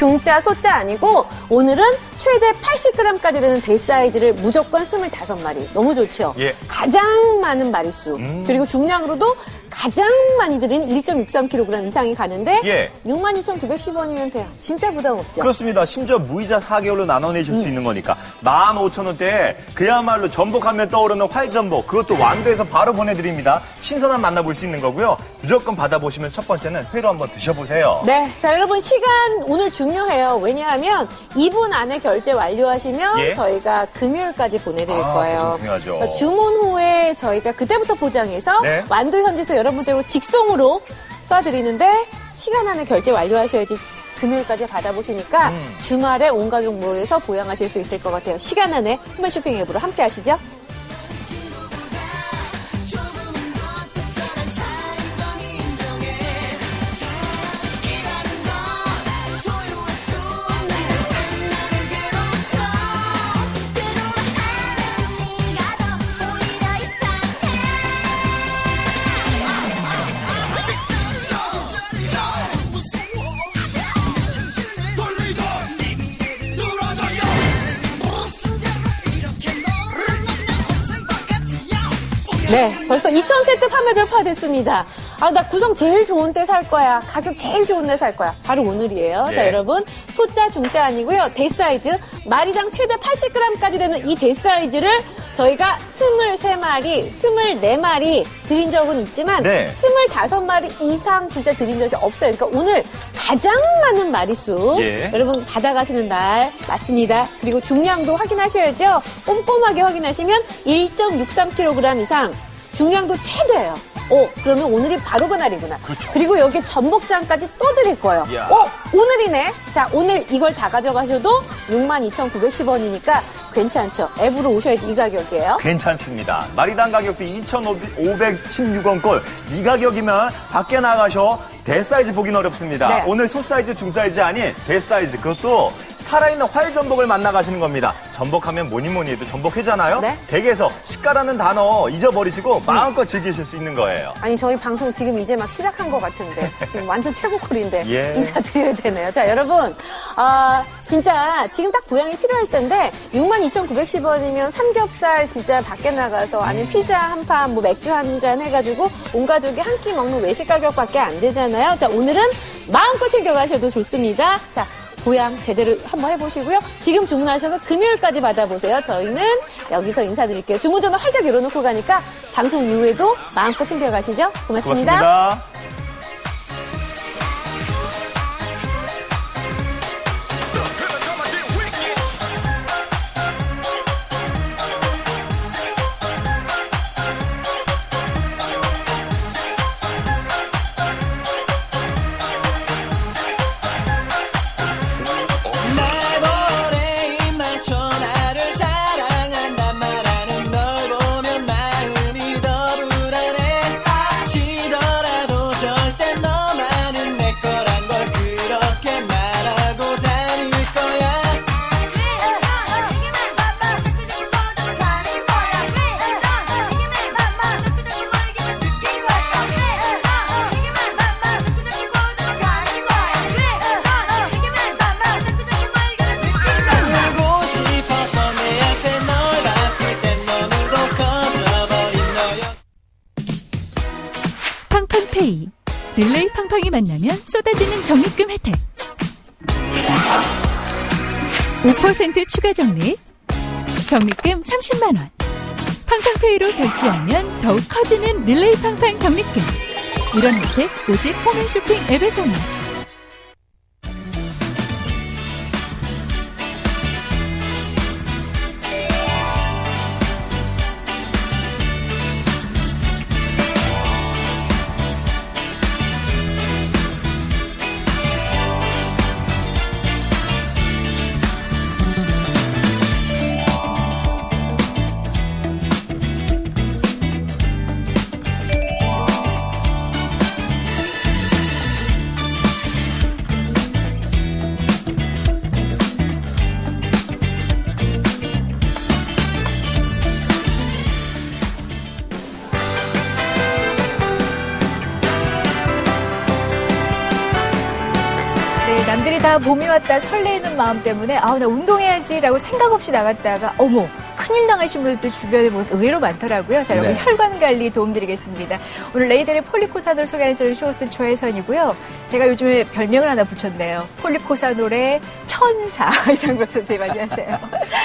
중짜, 소짜 아니고 오늘은 최대 80g까지 되는 대사이즈를 무조건 25마리. 너무 좋죠? 예. 가장 많은 마리수. 그리고 중량으로도 가장 많이 들인 1.63kg 이상이 가는데 예. 62,910원이면 돼요. 진짜 부담 없죠? 그렇습니다. 심지어 무이자 4개월로 나눠내실 수 있는 거니까 15,000원대에 그야말로 전복하면 떠오르는 활전복, 그것도 완도에서 바로 보내드립니다. 신선한 만나볼 수 있는 거고요. 무조건 받아보시면 첫 번째는 회로 한번 드셔보세요. 네. 자, 여러분 시간 오늘 중요해요. 왜냐하면 2분 안에 결제 완료하시면 예? 저희가 금요일까지 보내드릴 거예요. 중요하죠. 그러니까 주문 후에 저희가 그때부터 포장해서 네. 완도 현지에서 여러분들로 직송으로 쏴드리는데 시간 안에 결제 완료하셔야지 금요일까지 받아보시니까 주말에 온 가족 모여서 보양하실 수 있을 것 같아요. 시간 안에 홈쇼핑 앱으로 함께 하시죠. 네, 벌써 2,000세트 판매 돌파됐습니다. 아, 나 구성 제일 좋은 때 살 거야. 가격 제일 좋은 데 살 거야. 바로 오늘이에요. 예. 자, 여러분. 소자, 중자 아니고요. 대사이즈. 마리당 최대 80g까지 되는 이 대사이즈를 저희가 23마리, 24마리 드린 적은 있지만 네. 25마리 이상 진짜 드린 적이 없어요. 그러니까 오늘 가장 많은 마리수 예. 여러분 받아가시는 날 맞습니다. 그리고 중량도 확인하셔야죠. 꼼꼼하게 확인하시면 1.63kg 이상 중량도 최대예요. 그러면 오늘이 바로 그날이구나. 그렇죠. 그리고 여기 전복장까지 또 드릴 거예요. 이야. 오늘이네. 자, 오늘 이걸 다 가져가셔도 62,910원이니까 괜찮죠? 앱으로 오셔야지 이 가격이에요. 괜찮습니다. 마리당 가격비 2,516원 꼴. 이 가격이면 밖에 나가셔 대사이즈 보긴 어렵습니다. 네. 오늘 소사이즈, 중사이즈 아닌 대사이즈, 그것도 살아있는 활전복을 만나가시는 겁니다. 전복하면 뭐니 해도 전복회잖아요. 네. 댁에서 시가라는 단어 잊어버리시고 마음껏 즐기실 수 있는 거예요. 아니, 저희 방송 지금 이제 막 시작한 것 같은데 지금 완전 최고콜인데 예. 인사드려야 되네요. 자, 여러분 진짜 지금 딱 보양이 필요할 텐데 62,910원이면 삼겹살 진짜 밖에 나가서 아니면 피자 한 판, 뭐 맥주 한 잔 해가지고 온 가족이 한 끼 먹는 외식 가격밖에 안 되잖아요. 자, 오늘은 마음껏 챙겨가셔도 좋습니다. 자, 보양 제대로 한번 해보시고요. 지금 주문하셔서 금요일까지 받아보세요. 저희는 여기서 인사드릴게요. 주문 전화 활짝 열어놓고 가니까 방송 이후에도 마음껏 챙겨가시죠. 고맙습니다. 고맙습니다. 팡팡페이. 릴레이 팡팡이 만나면 쏟아지는 적립금 혜택. 5% 추가 적립. 적립금 30만 원. 팡팡페이로 결제하면 더욱 커지는 릴레이 팡팡 적립금. 이런 혜택 오직 홈앤쇼핑 앱에서만. 자, 봄이 왔다 설레이는 마음 때문에 나 운동해야지라고 생각 없이 나갔다가 어머 큰일 당하신 분들도 주변에 보면 의외로 많더라고요. 자, 여러분 네. 혈관 관리 도움드리겠습니다. 오늘 레이델의 폴리코사놀 소개하는 저는 쇼호스트 조혜선이고요. 제가 요즘에 별명을 하나 붙였네요. 폴리코사놀의 천사 이상벽 선생님 안녕하세요.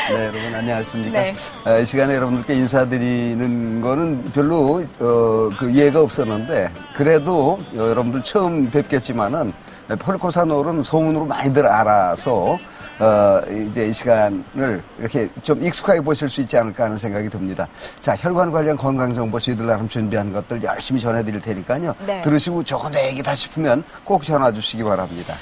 네, 여러분 안녕하십니까. 네. 이 시간에 여러분들께 인사드리는 거는 별로 그 이해가 없었는데 그래도 여러분들 처음 뵙겠지만은 폴리코사놀은 소문으로 많이들 알아서 이제 이 시간을 이렇게 좀 익숙하게 보실 수 있지 않을까 하는 생각이 듭니다. 자, 혈관 관련 건강정보 저희들 나름 준비한 것들 열심히 전해드릴 테니까요. 네. 들으시고 저거 내 얘기다 싶으면 꼭 전화 주시기 바랍니다.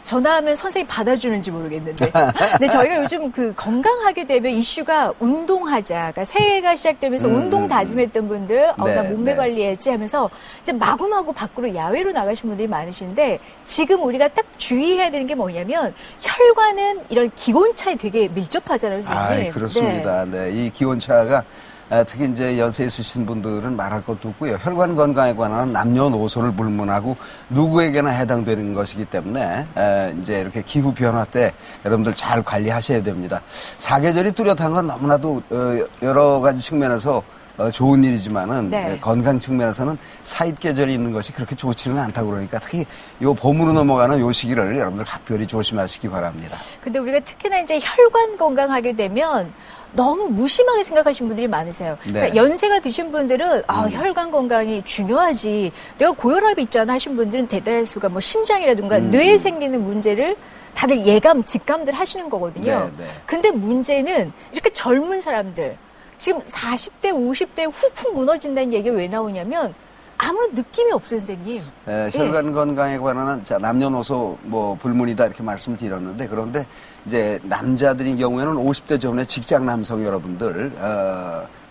전화하면 선생님 받아주는지 모르겠는데. 근데 저희가 요즘 그 건강하게 되면 이슈가 운동하자. 그러니까 새해가 시작되면서 운동 다짐했던 분들, 네, 나 몸매 네. 관리해야지 하면서 이제 마구마구 밖으로 야외로 나가신 분들이 많으신데 지금 우리가 딱 주의해야 되는 게 뭐냐면 혈관은 이런 기온차에 되게 밀접하잖아요, 선생님. 그렇습니다. 네, 이 기온차가 특히 이제 연세 있으신 분들은 말할 것도 없고요. 혈관 건강에 관한 남녀노소를 불문하고 누구에게나 해당되는 것이기 때문에 이제 이렇게 기후 변화 때 여러분들 잘 관리하셔야 됩니다. 사계절이 뚜렷한 건 너무나도 여러 가지 측면에서 좋은 일이지만은 네. 건강 측면에서는 사입 계절이 있는 것이 그렇게 좋지는 않다고 그러니까 특히 요 봄으로 넘어가는 요 시기를 여러분들 각별히 조심하시기 바랍니다. 근데 우리가 특히나 이제 혈관 건강하게 되면 너무 무심하게 생각하시는 분들이 많으세요. 그러니까 네. 연세가 드신 분들은 혈관 건강이 중요하지. 내가 고혈압이 있잖아 하신 분들은 대다수가 뭐 심장이라든가 뇌에 생기는 문제를 다들 직감들 하시는 거거든요. 네, 네. 근데 문제는 이렇게 젊은 사람들 지금 40대, 50대 훅훅 무너진다는 얘기가 왜 나오냐면 아무런 느낌이 없어요, 선생님. 혈관 건강에 관한 남녀노소 뭐 불문이다 이렇게 말씀을 드렸는데 그런데 이제 남자들의 경우에는 50대 전에 직장 남성 여러분들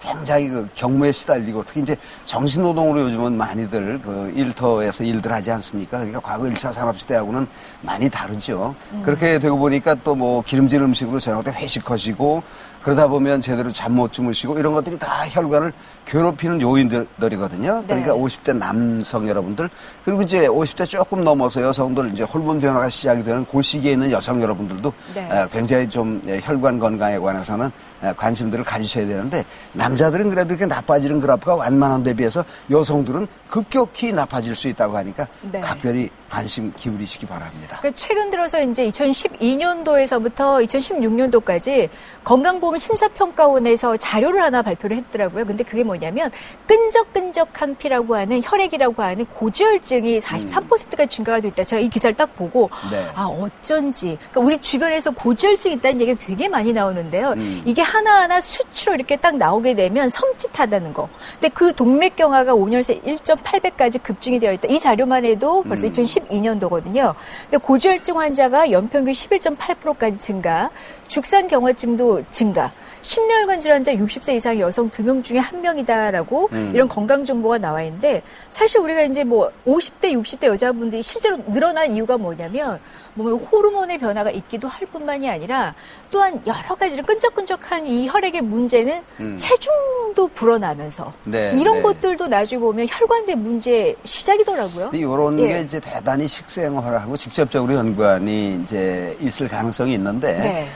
굉장히 그 경무에 시달리고 특히 이제 정신노동으로 요즘은 많이들 그 일터에서 일들 하지 않습니까? 그러니까 과거 1차 산업시대하고는 많이 다르죠. 그렇게 되고 보니까 또 뭐 기름진 음식으로 저녁 때 회식하시고 그러다 보면 제대로 잠 못 주무시고 이런 것들이 다 혈관을 괴롭히는 요인들이거든요. 그러니까 네. 50대 남성 여러분들 그리고 이제 50대 조금 넘어서 여성들 이제 호르몬 변화가 시작이 되는 그 시기에 있는 여성 여러분들도 네. 굉장히 좀 혈관 건강에 관해서는 관심들을 가지셔야 되는데 남자들은 그래도 이렇게 나빠지는 그래프가 완만한 데 비해서 여성들은 급격히 나빠질 수 있다고 하니까 네. 각별히 관심 기울이시기 바랍니다. 그러니까 최근 들어서 이제 2012년도에서부터 2016년도까지 건강보험 심사평가원에서 자료를 하나 발표를 했더라고요. 근데 그게 뭐냐면 끈적끈적한 피라고 하는 혈액이라고 하는 고지혈증이 43%가 증가가 됐다. 제가 이 기사를 딱 보고 네. 어쩐지. 그러니까 우리 주변에서 고지혈증이 있다는 얘기가 되게 많이 나오는데요. 이게 하나하나 수치로 이렇게 딱 나오게 되면 섬찟하다는 거. 근데 그 동맥경화가 5년 새 1.8배까지 급증이 되어 있다. 이 자료만 해도 벌써 2012년도거든요. 근데 고지혈증 환자가 연평균 11.8%까지 증가, 죽산경화증도 증가. 심혈관 질환자 60세 이상 여성 2명 중에 1명이다라고 이런 건강 정보가 나와 있는데 사실 우리가 이제 뭐 50대, 60대 여자분들이 실제로 늘어난 이유가 뭐냐면 뭐 호르몬의 변화가 있기도 할 뿐만이 아니라 또한 여러 가지 끈적끈적한 이 혈액의 문제는 체중도 불어나면서 네, 이런 네. 것들도 나중에 보면 혈관의 문제 시작이더라고요. 근데 이런 예. 게 이제 대단히 식생활하고 직접적으로 연관이 이제 있을 가능성이 있는데 네.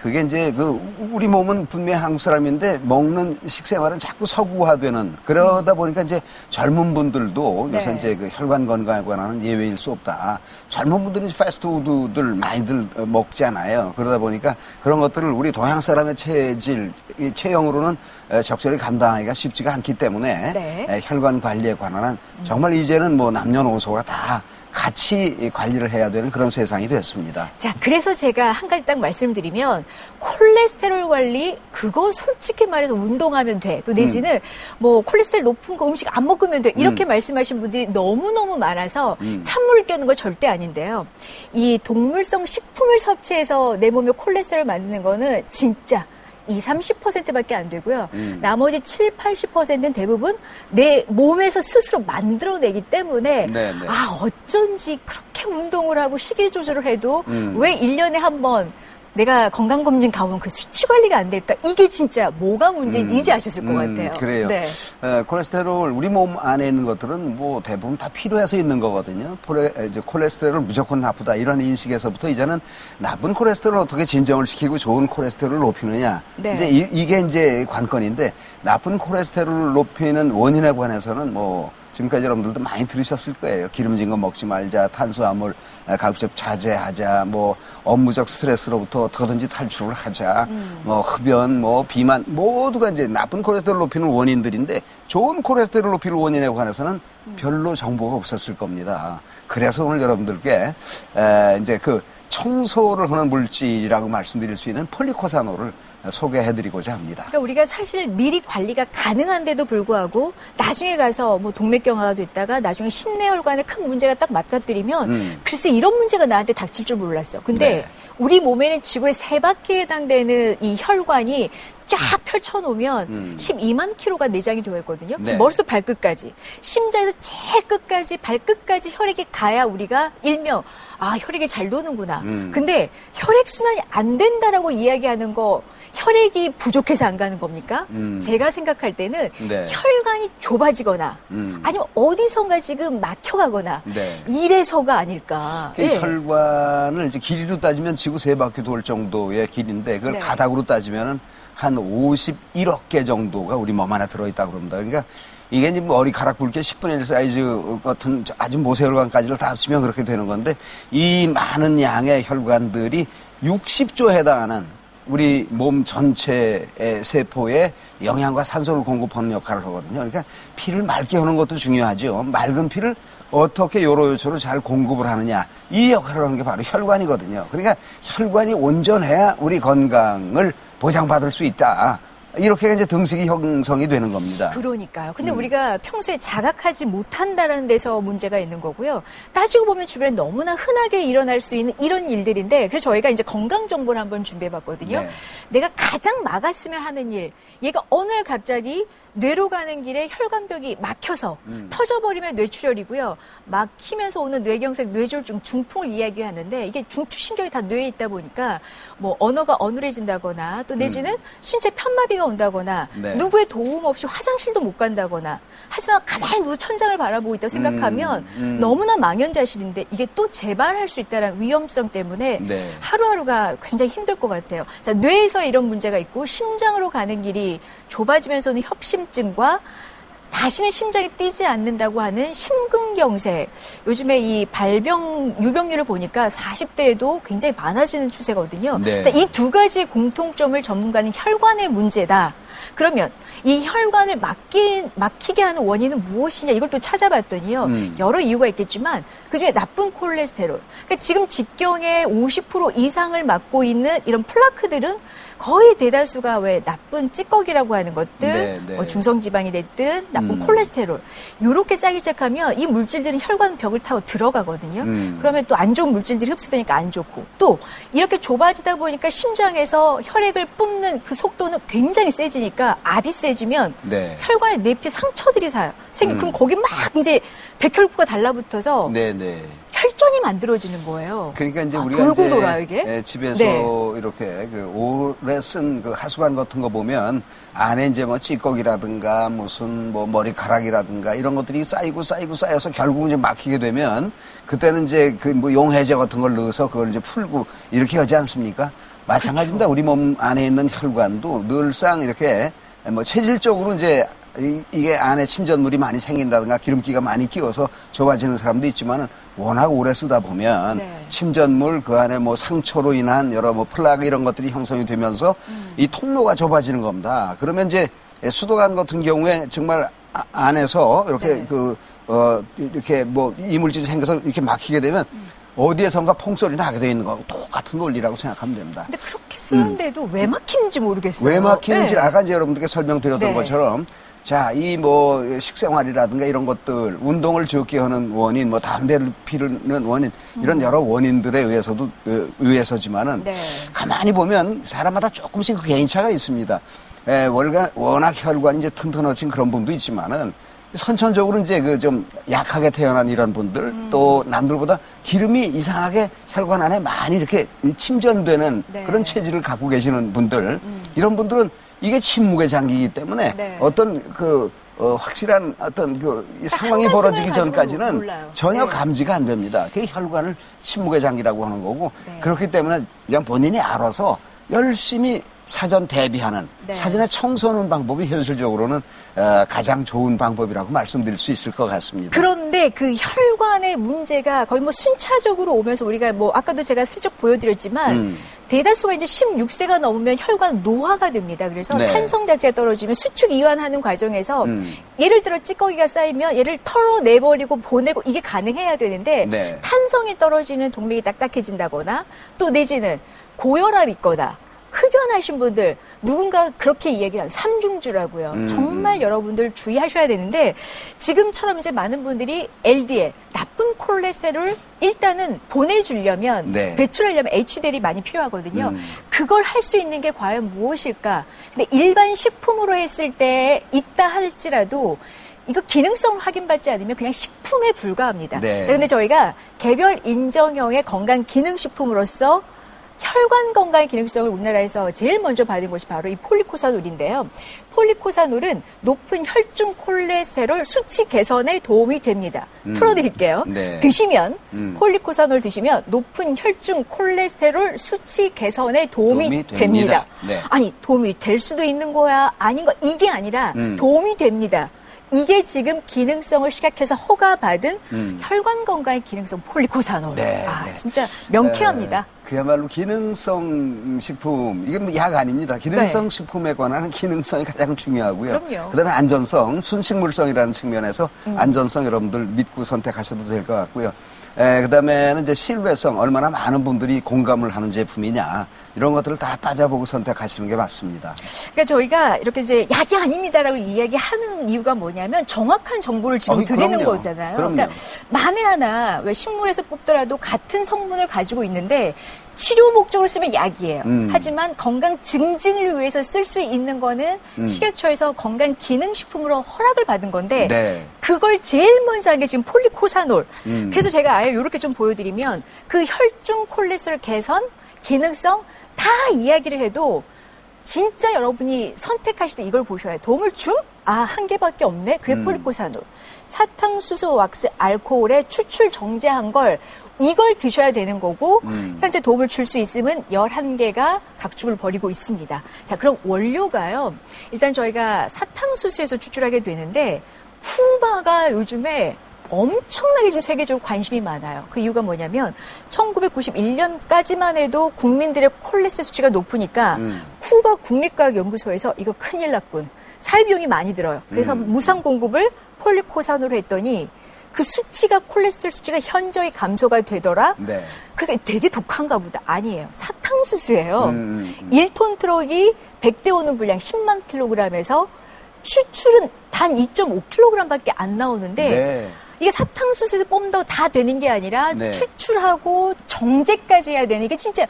그게 이제 우리 몸은 분명히 한국 사람인데 먹는 식생활은 자꾸 서구화되는 그러다 보니까 이제 젊은 분들도 네. 요새 이제 그 혈관 건강에 관한 예외일 수 없다. 젊은 분들은 패스트푸드들 많이들 먹잖아요. 그러다 보니까 그런 것들을 우리 동양 사람의 체질, 체형으로는 적절히 감당하기가 쉽지가 않기 때문에 네. 혈관 관리에 관한 정말 이제는 뭐 남녀노소가 다 같이 관리를 해야 되는 그런 세상이 됐습니다. 자, 그래서 제가 한 가지 딱 말씀드리면 콜레스테롤 관리 그거 솔직히 말해서 운동하면 돼. 또 내지는 뭐 콜레스테롤 높은 거 음식 안 먹으면 돼. 이렇게 말씀하신 분들이 너무너무 많아서 찬물을 끼얹는 거 절대 아닌데요. 이 동물성 식품을 섭취해서 내 몸에 콜레스테롤 만드는 거는 진짜 20-30%밖에 안 되고요. 나머지 7-80%는 대부분 내 몸에서 스스로 만들어내기 때문에 네. 어쩐지 그렇게 운동을 하고 식이 조절을 해도 왜 1년에 한 번 내가 건강검진 가보면 그 수치 관리가 안 될까? 이게 진짜 뭐가 문제인지 이제 아셨을 것 같아요. 그래요. 네. 콜레스테롤, 우리 몸 안에 있는 것들은 뭐 대부분 다 필요해서 있는 거거든요. 이제 콜레스테롤 무조건 나쁘다. 이런 인식에서부터 이제는 나쁜 콜레스테롤을 어떻게 진정을 시키고 좋은 콜레스테롤을 높이느냐. 네. 이제 이게 이제 관건인데 나쁜 콜레스테롤을 높이는 원인에 관해서는 뭐 지금까지 여러분들도 많이 들으셨을 거예요. 기름진 거 먹지 말자, 탄수화물 가급적 자제하자, 뭐 업무적 스트레스로부터 어떻게든지 탈출을 하자, 뭐 흡연, 뭐 비만 모두가 이제 나쁜 콜레스테롤 높이는 원인들인데 좋은 콜레스테롤 높이는 원인에 관해서는 별로 정보가 없었을 겁니다. 그래서 오늘 여러분들께 이제 그 청소를 하는 물질이라고 말씀드릴 수 있는 폴리코사놀을 소개해드리고자 합니다. 그러니까 우리가 사실 미리 관리가 가능한데도 불구하고 나중에 가서 뭐 동맥경화가 됐다가 나중에 심내혈관에 큰 문제가 딱 맞닥뜨리면 글쎄 이런 문제가 나한테 닥칠 줄 몰랐어. 근데 네. 우리 몸에는 지구의 3바퀴에 해당되는 이 혈관이 쫙 펼쳐놓으면 12만 킬로가 내장이 되어 있거든요. 네. 머리부터 발끝까지. 심장에서 제일 끝까지 발끝까지 혈액이 가야 우리가 일명 아 혈액이 잘 도는구나. 근데 혈액순환이 안 된다라고 이야기하는 거 혈액이 부족해서 안 가는 겁니까? 제가 생각할 때는 네. 혈관이 좁아지거나 아니면 어디선가 지금 막혀가거나 네. 이래서가 아닐까. 그 예. 혈관을 이제 길이로 따지면 지구 3바퀴 돌 정도의 길인데 그걸 네. 가닥으로 따지면은 한 51억 개 정도가 우리 몸 안에 들어있다고 그럽니다. 그러니까 이게 이제 머리카락 굵게 10분의 1 사이즈 같은 아주 모세혈관까지를 다 합치면 그렇게 되는 건데 이 많은 양의 혈관들이 60조에 해당하는 우리 몸 전체의 세포에 영양과 산소를 공급하는 역할을 하거든요. 그러니까 피를 맑게 하는 것도 중요하죠. 맑은 피를 어떻게 요로요초로 잘 공급을 하느냐. 이 역할을 하는 게 바로 혈관이거든요. 그러니까 혈관이 온전해야 우리 건강을 보장받을 수 있다. 이렇게 이제 등식이 형성이 되는 겁니다. 그러니까요. 근데 우리가 평소에 자각하지 못한다는 데서 문제가 있는 거고요. 따지고 보면 주변에 너무나 흔하게 일어날 수 있는 이런 일들인데 그래서 저희가 이제 건강 정보를 한번 준비해 봤거든요. 네. 내가 가장 막았으면 하는 일. 얘가 어느 날 갑자기 뇌로 가는 길에 혈관벽이 막혀서 터져버리면 뇌출혈이고요. 막히면서 오는 뇌경색, 뇌졸중, 중풍을 이야기하는데 이게 중추신경이 다 뇌에 있다 보니까 뭐 언어가 어눌해진다거나 또 내지는 신체 편마비가 온다거나 네. 누구의 도움 없이 화장실도 못 간다거나 하지만 가만히 누워 천장을 바라보고 있다고 생각하면 너무나 망연자실인데 이게 또 재발할 수 있다는 위험성 때문에 네. 하루하루가 굉장히 힘들 것 같아요. 자, 뇌에서 이런 문제가 있고 심장으로 가는 길이 좁아지면서는 협심증과 다시는 심장이 뛰지 않는다고 하는 심근경색. 요즘에 이 유병률을 보니까 40대에도 굉장히 많아지는 추세거든요. 네. 자, 이 두 가지 공통점을 전문가는 혈관의 문제다. 그러면 이 혈관을 막히게 하는 원인은 무엇이냐 이걸 또 찾아봤더니요. 여러 이유가 있겠지만 그중에 나쁜 콜레스테롤. 그러니까 지금 직경의 50% 이상을 맡고 있는 이런 플라크들은 거의 대다수가 왜 나쁜 찌꺼기라고 하는 것들, 네, 네. 뭐 중성지방이 됐든 나쁜 콜레스테롤 이렇게 쌓이기 시작하면 이 물질들은 혈관 벽을 타고 들어가거든요. 그러면 또 안 좋은 물질들이 흡수되니까 안 좋고 또 이렇게 좁아지다 보니까 심장에서 혈액을 뿜는 그 속도는 굉장히 세지니까 압이 세지면 네. 혈관에 내피에 상처들이 생겨. 그럼 거기 막 이제 백혈구가 달라붙어서 네네. 혈전이 만들어지는 거예요. 그러니까 이제 아, 우리가 돌고 이제 돌아요, 이게? 집에서 네. 이렇게 그 오래 쓴 그 하수관 같은 거 보면 안에 이제 뭐 찌꺼기라든가 무슨 뭐 머리카락이라든가 이런 것들이 쌓여서 결국 이제 막히게 되면 그때는 이제 그 뭐 용해제 같은 걸 넣어서 그걸 이제 풀고 이렇게 하지 않습니까? 마찬가지입니다. 우리 몸 안에 있는 혈관도 늘상 이렇게 뭐 체질적으로 이제 이게 안에 침전물이 많이 생긴다든가 기름기가 많이 끼어서 좁아지는 사람도 있지만은 워낙 오래 쓰다 보면 네. 침전물 그 안에 뭐 상처로 인한 여러 뭐 플라그 이런 것들이 형성이 되면서 이 통로가 좁아지는 겁니다. 그러면 이제 수도관 같은 경우에 정말 안에서 이렇게 네. 이렇게 뭐 이물질이 생겨서 이렇게 막히게 되면 어디에선가 퐁소리 나게 돼 있는 거하고 똑같은 논리라고 생각하면 됩니다. 근데 그렇게 쓰는데도 왜 막히는지 모르겠어요. 왜 막히는지 네. 아까 이제 여러분들께 설명드렸던 네. 것처럼 자, 이 뭐 식생활이라든가 이런 것들, 운동을 적게 하는 원인, 뭐 담배를 피우는 원인, 이런 여러 원인들에 의해서지만은 네. 가만히 보면 사람마다 조금씩 그 개인차가 있습니다. 워낙 혈관이 이제 튼튼해진 그런 분도 있지만은 선천적으로 이제 그 좀 약하게 태어난 이런 분들 또 남들보다 기름이 이상하게 혈관 안에 많이 이렇게 침전되는 네. 그런 체질을 갖고 계시는 분들 이런 분들은 이게 침묵의 장기이기 때문에 네. 어떤 확실한 어떤 이 상황이 한 벌어지기 가지만 전까지는 몰라요. 전혀 네. 감지가 안 됩니다. 그게 혈관을 침묵의 장기라고 하는 거고 네. 그렇기 때문에 그냥 본인이 알아서 열심히 사전 대비하는 네. 사전에 청소하는 방법이 현실적으로는 가장 좋은 방법이라고 말씀드릴 수 있을 것 같습니다. 그런데 그 혈관의 문제가 거의 뭐 순차적으로 오면서 우리가 뭐 아까도 제가 슬쩍 보여드렸지만 대다수가 이제 16세가 넘으면 혈관 노화가 됩니다. 그래서 네. 탄성 자체가 떨어지면 수축 이완하는 과정에서 예를 들어 찌꺼기가 쌓이면 얘를 털어내버리고 보내고 이게 가능해야 되는데 네. 탄성이 떨어지는 동맥이 딱딱해진다거나 또 내지는 고혈압이 있거나 흡연하신 분들 누군가 그렇게 이야기를 하는 삼중주라고요. 정말 여러분들 주의하셔야 되는데 지금처럼 이제 많은 분들이 LDL 나쁜 콜레스테롤 일단은 보내주려면 네. 배출하려면 HDL이 많이 필요하거든요. 그걸 할 수 있는 게 과연 무엇일까? 근데 일반 식품으로 했을 때 있다 할지라도 이거 기능성 확인받지 않으면 그냥 식품에 불과합니다. 네. 자, 근데 저희가 개별 인정형의 건강 기능식품으로서 혈관 건강의 기능성을 우리나라에서 제일 먼저 받은 것이 바로 이 폴리코사놀인데요. 폴리코사놀은 높은 혈중 콜레스테롤 수치 개선에 도움이 됩니다. 풀어드릴게요. 네. 드시면 폴리코사놀 드시면 높은 혈중 콜레스테롤 수치 개선에 도움이 됩니다. 네. 아니 도움이 될 수도 있는 거야 아닌 거 이게 아니라 도움이 됩니다. 이게 지금 기능성을 시각해서 허가받은 혈관 건강의 기능성 폴리코사놀. 네, 아, 네. 진짜 명쾌합니다. 그야말로 기능성 식품, 이건 뭐 약 아닙니다. 기능성 식품에 관한 기능성이 가장 중요하고요. 그럼요. 그다음에 안전성, 순식물성이라는 측면에서 안전성 여러분들 믿고 선택하셔도 될 것 같고요. 그다음에는 이제 신뢰성, 얼마나 많은 분들이 공감을 하는 제품이냐 이런 것들을 다 따져보고 선택하시는 게 맞습니다. 그러니까 저희가 이렇게 이제 약이 아닙니다라고 이야기하는 이유가 뭐냐면 정확한 정보를 지금 드리는 그럼요. 거잖아요. 그럼요. 그러니까 만에 하나 왜 식물에서 뽑더라도 같은 성분을 가지고 있는데 치료 목적으로 쓰면 약이에요. 하지만 건강 증진을 위해서 쓸 수 있는 거는 식약처에서 건강 기능식품으로 허락을 받은 건데 네. 그걸 제일 먼저 한 게 지금 폴리코사놀. 그래서 제가 아예 이렇게 좀 보여드리면 그 혈중 콜레스테롤 개선, 기능성 다 이야기를 해도 진짜 여러분이 선택하실 때 이걸 보셔야 해요. 도움을 줌? 아, 한 개밖에 없네? 그게 폴리코사놀. 사탕수수 왁스 알코올에 추출 정제한 걸 이걸 드셔야 되는 거고 현재 도움을 줄 수 있음은 11개가 각축을 벌이고 있습니다. 자, 그럼 원료가요. 일단 저희가 사탕수수에서 추출하게 되는데 후바가 요즘에 엄청나게 지금 세계적으로 관심이 많아요. 그 이유가 뭐냐면 1991년까지만 해도 국민들의 콜레스테롤 수치가 높으니까 쿠바 국립과학연구소에서 이거 큰일 났군. 사회비용이 많이 들어요. 그래서 무상 공급을 폴리코사놀로 했더니 그 수치가 콜레스테롤 수치가 현저히 감소가 되더라. 네. 그러니까 되게 독한가 보다. 아니에요. 사탕수수예요. 1톤 트럭이 100대 오는 분량 10만 킬로그램에서 추출은 단 2.5kg밖에 안 나오는데 네. 이게 사탕수수에서 뽑는다고 다 되는 게 아니라 네. 추출하고 정제까지 해야 되는 이게 진짜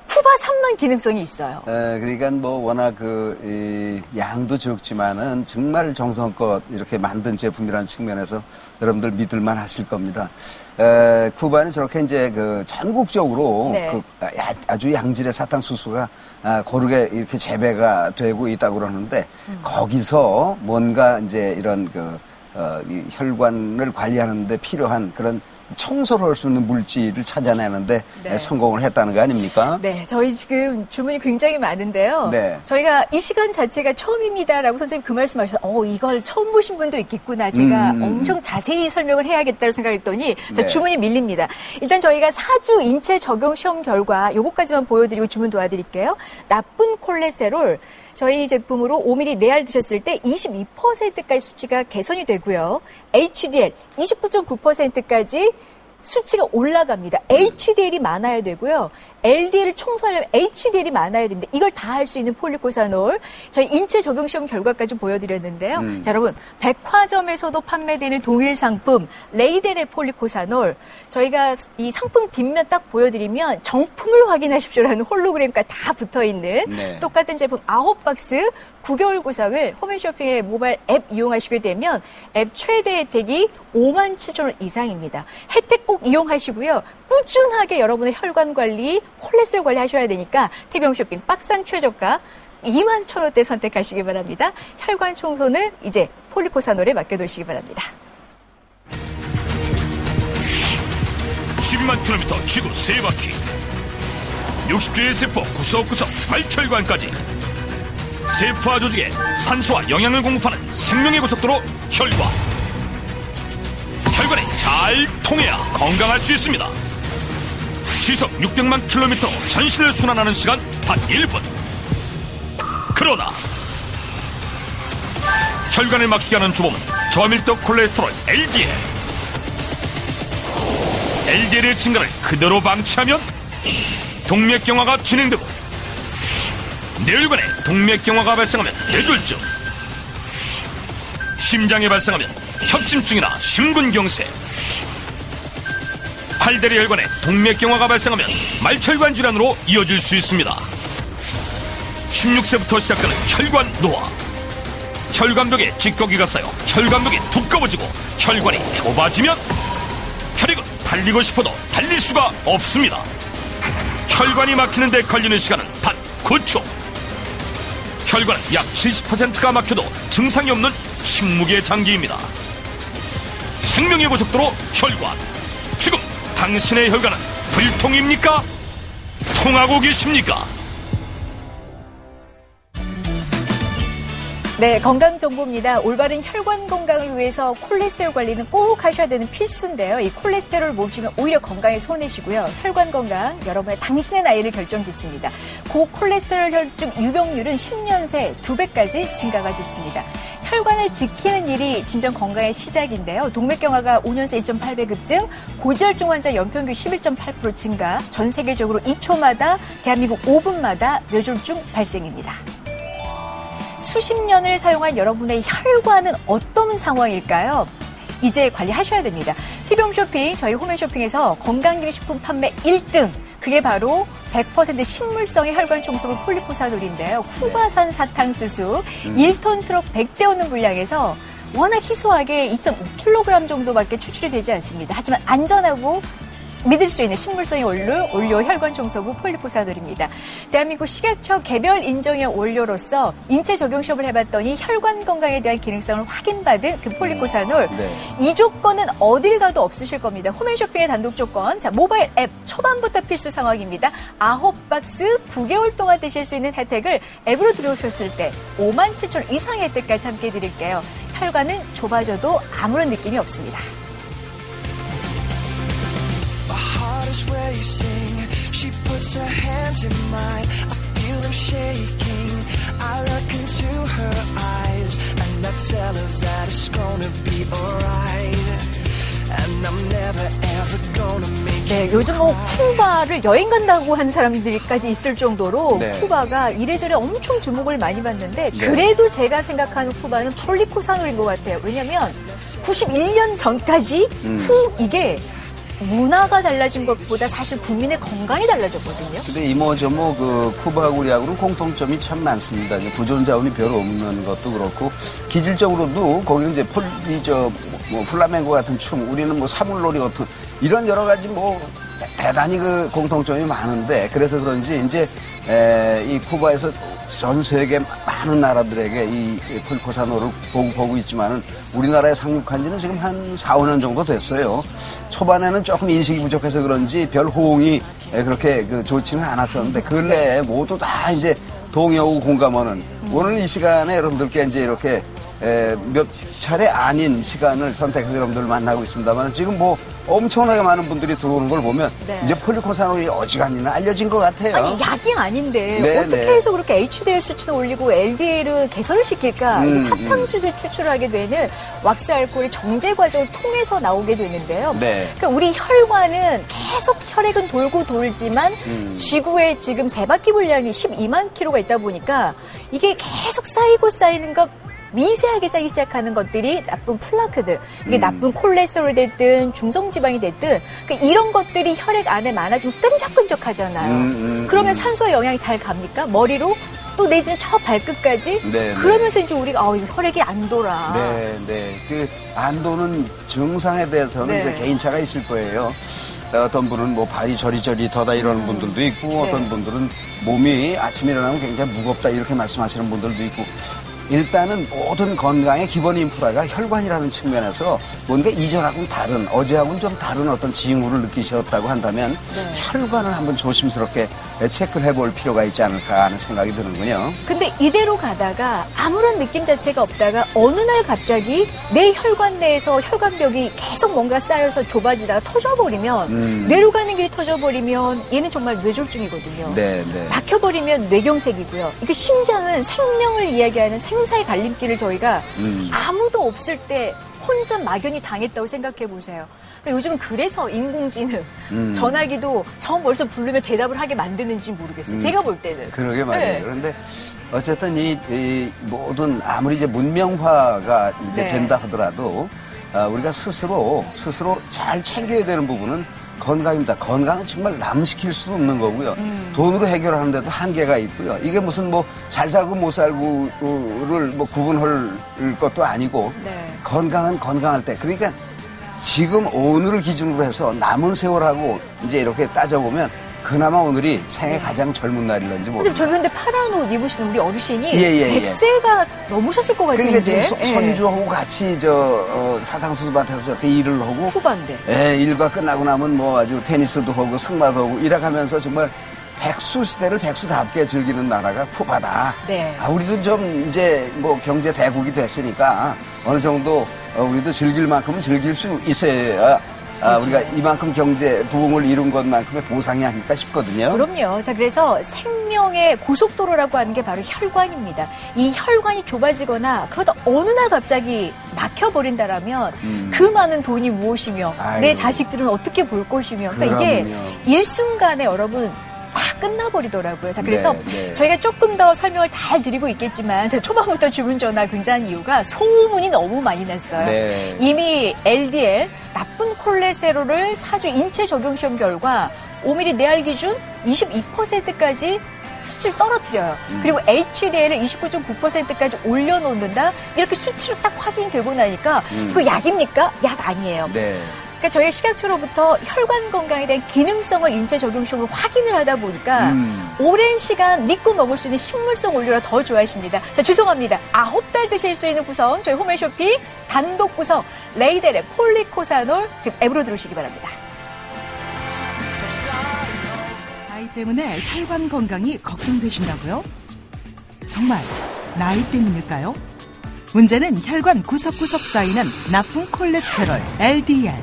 쿠바 3만 기능성이 있어요. 그러니까 뭐 워낙 이 양도 적지만은 정말 정성껏 이렇게 만든 제품이라는 측면에서 여러분들 믿을만 하실 겁니다. 쿠바는 저렇게 이제 그 전국적으로 네. 그 아주 양질의 사탕수수가 고르게 이렇게 재배가 되고 있다고 그러는데 거기서 뭔가 이제 이런 이 혈관을 관리하는 데 필요한 그런 청소를 할 수 있는 물질을 찾아내는데 네. 성공을 했다는 거 아닙니까? 네, 저희 지금 주문이 굉장히 많은데요. 네. 저희가 이 시간 자체가 처음입니다라고 선생님 그 말씀하셔서 이걸 처음 보신 분도 있겠구나. 제가 엄청 자세히 설명을 해야겠다고 생각했더니 네. 주문이 밀립니다. 일단 저희가 4주 인체 적용 시험 결과 요거까지만 보여드리고 주문 도와드릴게요. 나쁜 콜레스테롤 저희 제품으로 5ml 4알 드셨을 때 22%까지 수치가 개선이 되고요. HDL 29.9%까지 수치가 올라갑니다. HDL이 많아야 되고요. LDL을 청소하려면 HDL이 많아야 됩니다. 이걸 다 할 수 있는 폴리코사놀. 저희 인체 적용 시험 결과까지 보여드렸는데요. 자, 여러분, 백화점에서도 판매되는 동일 상품 레이델의 폴리코사놀. 저희가 이 상품 뒷면 딱 보여드리면 정품을 확인하십시오라는 홀로그램까지 다 붙어있는 네. 똑같은 제품 9박스 9개월 구성을 홈앤쇼핑의 모바일 앱 이용하시게 되면 앱 최대 혜택이 57,000원 이상입니다. 혜택 꼭 이용하시고요. 꾸준하게 여러분의 혈관 관리, 콜레스테롤 관리 하셔야 되니까 TV홈쇼핑 박상 최저가 21,000원대 선택하시기 바랍니다. 혈관 청소는 이제 폴리코사놀에 맡겨두시기 바랍니다. 10만 킬로미터 지구 3바퀴 60주의 세포 구석구석 발혈관까지 세포와 조직에 산소와 영양을 공급하는 생명의 고속도로 혈관. 혈관이 잘 통해야 건강할 수 있습니다. 시속 600만 킬로미터 전신을 순환하는 시간 단 1분. 그러나 혈관을 막히게 하는 주범은 저밀도 콜레스테롤 LDL. LDL의 증가를 그대로 방치하면 동맥경화가 진행되고 뇌혈관에 동맥경화가 발생하면 뇌졸중, 심장에 발생하면 협심증이나 심근경색, 팔다리 혈관에 동맥경화가 발생하면 말혈관 질환으로 이어질 수 있습니다. 16세부터 시작되는 혈관 노화. 혈관벽에 찌꺼기가 쌓여 혈관벽이 두꺼워지고 혈관이 좁아지면 혈액은 달리고 싶어도 달릴 수가 없습니다. 혈관이 막히는 데 걸리는 시간은 단 9초. 혈관은 약 70%가 막혀도 증상이 없는 침묵의 장기입니다. 생명의 고속도로 혈관. 지금 당신의 혈관은 불통입니까? 통하고 계십니까? 네, 건강 정보입니다. 올바른 혈관 건강을 위해서 콜레스테롤 관리는 꼭 하셔야 되는 필수인데요. 이 콜레스테롤을 모시면 오히려 건강에 손해시고요. 혈관 건강, 여러분의 당신의 나이를 결정짓습니다. 고콜레스테롤 혈중 유병률은 10년 새 2배까지 증가가 됐습니다. 혈관을 지키는 일이 진정 건강의 시작인데요. 동맥경화가 5년 새 1.8배 급증, 고지혈증 환자 연평균 11.8% 증가, 전 세계적으로 2초마다, 대한민국 5분마다 뇌졸중 발생입니다. 수십 년을 사용한 여러분의 혈관은 어떤 상황일까요? 이제 관리하셔야 됩니다. TV홈쇼핑, 저희 홈앤쇼핑에서 건강기능식품 판매 1등. 그게 바로 100% 식물성의 혈관 청소부 폴리코사놀인데요. 쿠바산 사탕수수 1톤 트럭 100대 오는 분량에서 워낙 희소하게 2.5kg 정도밖에 추출이 되지 않습니다. 하지만 안전하고 믿을 수 있는 식물성의 원료 혈관 청소부 폴리코사놀입니다. 대한민국 식약처 개별 인정형 원료로서 인체 적용 시험을 해봤더니 혈관 건강에 대한 기능성을 확인받은 그 폴리코사놀. 네. 이 조건은 어딜 가도 없으실 겁니다. 홈앤쇼핑의 단독 조건. 자, 모바일 앱 초반부터 필수 상황입니다. 9박스 9개월 동안 드실 수 있는 혜택을 앱으로 들어오셨을 때 57,000원 이상의 혜택까지 함께 드릴게요. 혈관은 좁아져도 아무런 느낌이 없습니다. Racing, she puts her hands in mine. I feel them shaking. I look into her eyes and I tell her that it's gonna be alright. And I'm never ever gonna make 네, it. 요즘 쿠바를 여행 간다고 하는 사람들까지 있을 정도로 네. 쿠바가 이래저래 엄청 주목을 많이 받는데 네. 그래도 제가 생각하는 쿠바는 폴리코사놀인 것 같아요. 왜냐면 91년 전까지 이게 문화가 달라진 것보다 사실 국민의 건강이 달라졌거든요. 근데 이모저모 그 쿠바하고 우리하고는 공통점이 참 많습니다. 이제 부존 자원이 별로 없는 것도 그렇고 기질적으로도 거기는 이제 플라멩코 같은 춤, 우리는 뭐 사물놀이 같은 이런 여러 가지 뭐 대단히 그 공통점이 많은데 그래서 그런지 이제 이 쿠바에서 전 세계 많은 나라들에게 이 폴리코사놀을 보고 있지만은 우리나라에 상륙한 지는 지금 한 4, 5년 정도 됐어요. 초반에는 조금 인식이 부족해서 그런지 별 호응이 그렇게 좋지는 않았었는데 근래에 모두 다 이제 동의하고 공감하는 오늘 이 시간에 여러분들께 이제 이렇게 몇 차례 아닌 시간을 선택해서 여러분들을 만나고 있습니다만 지금 뭐 엄청나게 많은 분들이 들어오는 걸 보면 네. 이제 폴리코사놀이 어지간히는 알려진 것 같아요. 아니 약이 아닌데 네, 어떻게 네. 해서 그렇게 HDL 수치는 올리고 LDL은 개선을 시킬까? 이게 사탕수수에 추출하게 되는 왁스 알코올의 정제 과정을 통해서 나오게 되는데요. 네. 그러니까 우리 혈관은 계속 혈액은 돌고 돌지만 지구에 지금 세바퀴 분량이 12만 킬로가 있다 보니까 이게 계속 쌓이고 쌓이는 것 미세하게 쌓이기 시작하는 것들이 나쁜 플라크들, 이게 나쁜 콜레스테롤이 됐든 중성지방이 됐든 그러니까 이런 것들이 혈액 안에 많아지면 끈적끈적하잖아요. 그러면 산소의 영향이 잘 갑니까? 머리로 또 내지는 저 발끝까지 네, 그러면서 이제 우리가 혈액이 안 돌아. 네. 그 안도는 증상에 대해서는 네. 이제 개인차가 있을 거예요. 어떤 분은 뭐 발이 저리저리 더다 이러는 분들도 있고 네. 어떤 분들은 몸이 아침에 일어나면 굉장히 무겁다 이렇게 말씀하시는 분들도 있고 일단은 모든 건강의 기본 인프라가 혈관이라는 측면에서 뭔가 이전하고는 다른, 어제하고는 좀 다른 어떤 징후를 느끼셨다고 한다면 네. 혈관을 한번 조심스럽게 체크를 해볼 필요가 있지 않을까 하는 생각이 드는군요. 근데 이대로 가다가 아무런 느낌 자체가 없다가 어느 날 갑자기 내 혈관 내에서 혈관벽이 계속 뭔가 쌓여서 좁아지다가 터져버리면 뇌로 가는 길이 터져버리면 얘는 정말 뇌졸중이거든요. 네. 막혀버리면 뇌경색이고요. 이게 심장은 생명을 이야기하는 생사의 갈림길을 저희가 아무도 없을 때 혼자 막연히 당했다고 생각해 보세요. 그러니까 요즘은 그래서 인공지능, 전화기도 저 멀리서 부르면 대답을 하게 만드는지 모르겠어요. 제가 볼 때는. 그러게 말이에요. 네. 그런데 어쨌든 이 모든 아무리 이제 문명화가 이제 네. 된다 하더라도 우리가 스스로 잘 챙겨야 되는 부분은 건강입니다. 건강은 정말 남시킬 수도 없는 거고요. 돈으로 해결하는데도 한계가 있고요. 이게 무슨 뭐 잘 살고 못 살고를 뭐 구분할 것도 아니고 네. 건강은 건강할 때. 그러니까 지금 오늘을 기준으로 해서 남은 세월하고 이제 이렇게 따져보면 그나마 오늘이 생애 가장 젊은 날일런지 선생님, 모르겠어요. 저기 근데 파란 옷 입으시는 우리 어르신이 예. 100세가 넘으셨을 것 같은데. 그러니까 지금 손주하고 같이 사탕수수밭에서 저렇게 일을 하고 후반대. 예, 일과 끝나고 나면 뭐 아주 테니스도 하고 승마도 하고 이래가면서 정말 백수 시대를 백수답게 즐기는 나라가 푸바다. 네. 우리도 좀 이제 뭐 경제 대국이 됐으니까 어느 정도 우리도 즐길 만큼은 즐길 수 있어야 우리가 이만큼 경제 부흥을 이룬 것만큼의 보상이 아닐까 싶거든요. 그럼요. 자, 그래서 생명의 고속도로라고 하는 게 바로 혈관입니다. 이 혈관이 좁아지거나 그러다 어느 날 갑자기 막혀버린다라면 그 많은 돈이 무엇이며 내 아이고. 자식들은 어떻게 볼 것이며 그러니까 이게 그럼요. 일순간에 여러분 다 끝나버리더라고요. 자, 그래서 네. 저희가 조금 더 설명을 잘 드리고 있겠지만 제가 초반부터 주문 전화 굉장한 이유가 소문이 너무 많이 났어요. 네. 이미 LDL, 나쁜 콜레스테롤을 4주 인체 적용 시험 결과 5mm 내알 기준 22%까지 수치를 떨어뜨려요. 그리고 HDL을 29.9%까지 올려놓는다. 이렇게 수치로 딱 확인되고 나니까 이거 약입니까? 약 아니에요. 네. 그러니까 저희가 식약처로부터 혈관 건강에 대한 기능성을 인체 적용 시험을 확인을 하다 보니까 오랜 시간 믿고 먹을 수 있는 식물성 원료라 더 좋아하십니다. 자, 죄송합니다. 9달 드실 수 있는 구성 저희 홈앤쇼핑 단독 구성 레이델의 폴리코사놀 지금 앱으로 들어오시기 바랍니다. 나이 때문에 혈관 건강이 걱정되신다고요? 정말 나이 때문일까요? 문제는 혈관 구석구석 쌓이는 나쁜 콜레스테롤 LDL.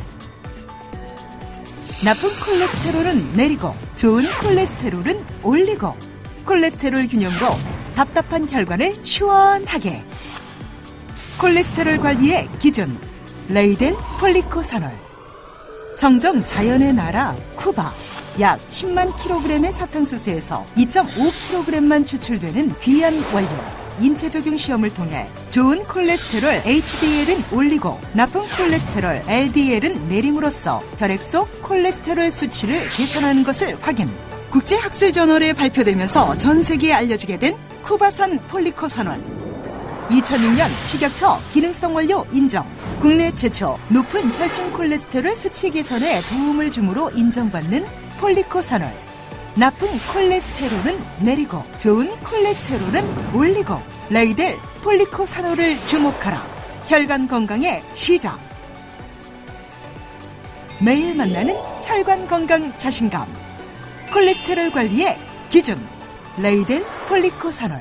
나쁜 콜레스테롤은 내리고 좋은 콜레스테롤은 올리고 콜레스테롤 균형으로 답답한 혈관을 시원하게. 콜레스테롤 관리의 기준 레이델 폴리코사놀. 정정 자연의 나라 쿠바. 약 10만 킬로그램의 사탕수수에서 2.5kg만 추출되는 귀한 원료. 인체 적용 시험을 통해 좋은 콜레스테롤 HDL은 올리고 나쁜 콜레스테롤 LDL은 내림으로써 혈액 속 콜레스테롤 수치를 개선하는 것을 확인. 국제학술저널에 발표되면서 전 세계에 알려지게 된 쿠바산 폴리코사놀. 2006년 식약처 기능성 원료 인정. 국내 최초 높은 혈중 콜레스테롤 수치 개선에 도움을 주므로 인정받는 폴리코사놀. 나쁜 콜레스테롤은 내리고 좋은 콜레스테롤은 올리고 레이델 폴리코사놀을 주목하라. 혈관 건강의 시작. 매일 만나는 혈관 건강 자신감. 콜레스테롤 관리의 기준 레이델 폴리코사놀.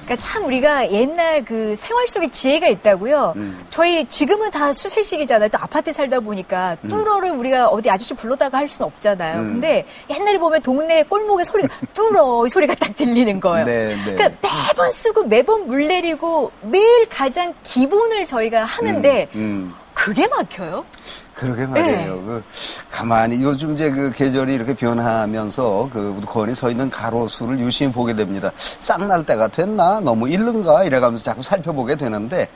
그러니까 참 우리가 옛날 그 생활 속에 지혜가 있다고요. 저희 지금은 다 수세식이잖아요. 또 아파트 살다 보니까 뚫어를 우리가 어디 아저씨 불러다가 할 수는 없잖아요. 근데 옛날에 보면 동네 골목에 소리가 뚫어 이 소리가 딱 들리는 거예요. 네, 네. 그러니까 매번 쓰고 매번 물 내리고 매일 가장 기본을 저희가 하는데 그게 막혀요? 그러게 말이에요. 네. 그 가만히 요즘 이제 그 계절이 이렇게 변하면서 그 우두커니 서 있는 가로수를 유심히 보게 됩니다. 싹날 때가 됐나? 너무 잃는가? 이래가면서 자꾸 살펴보게 되는데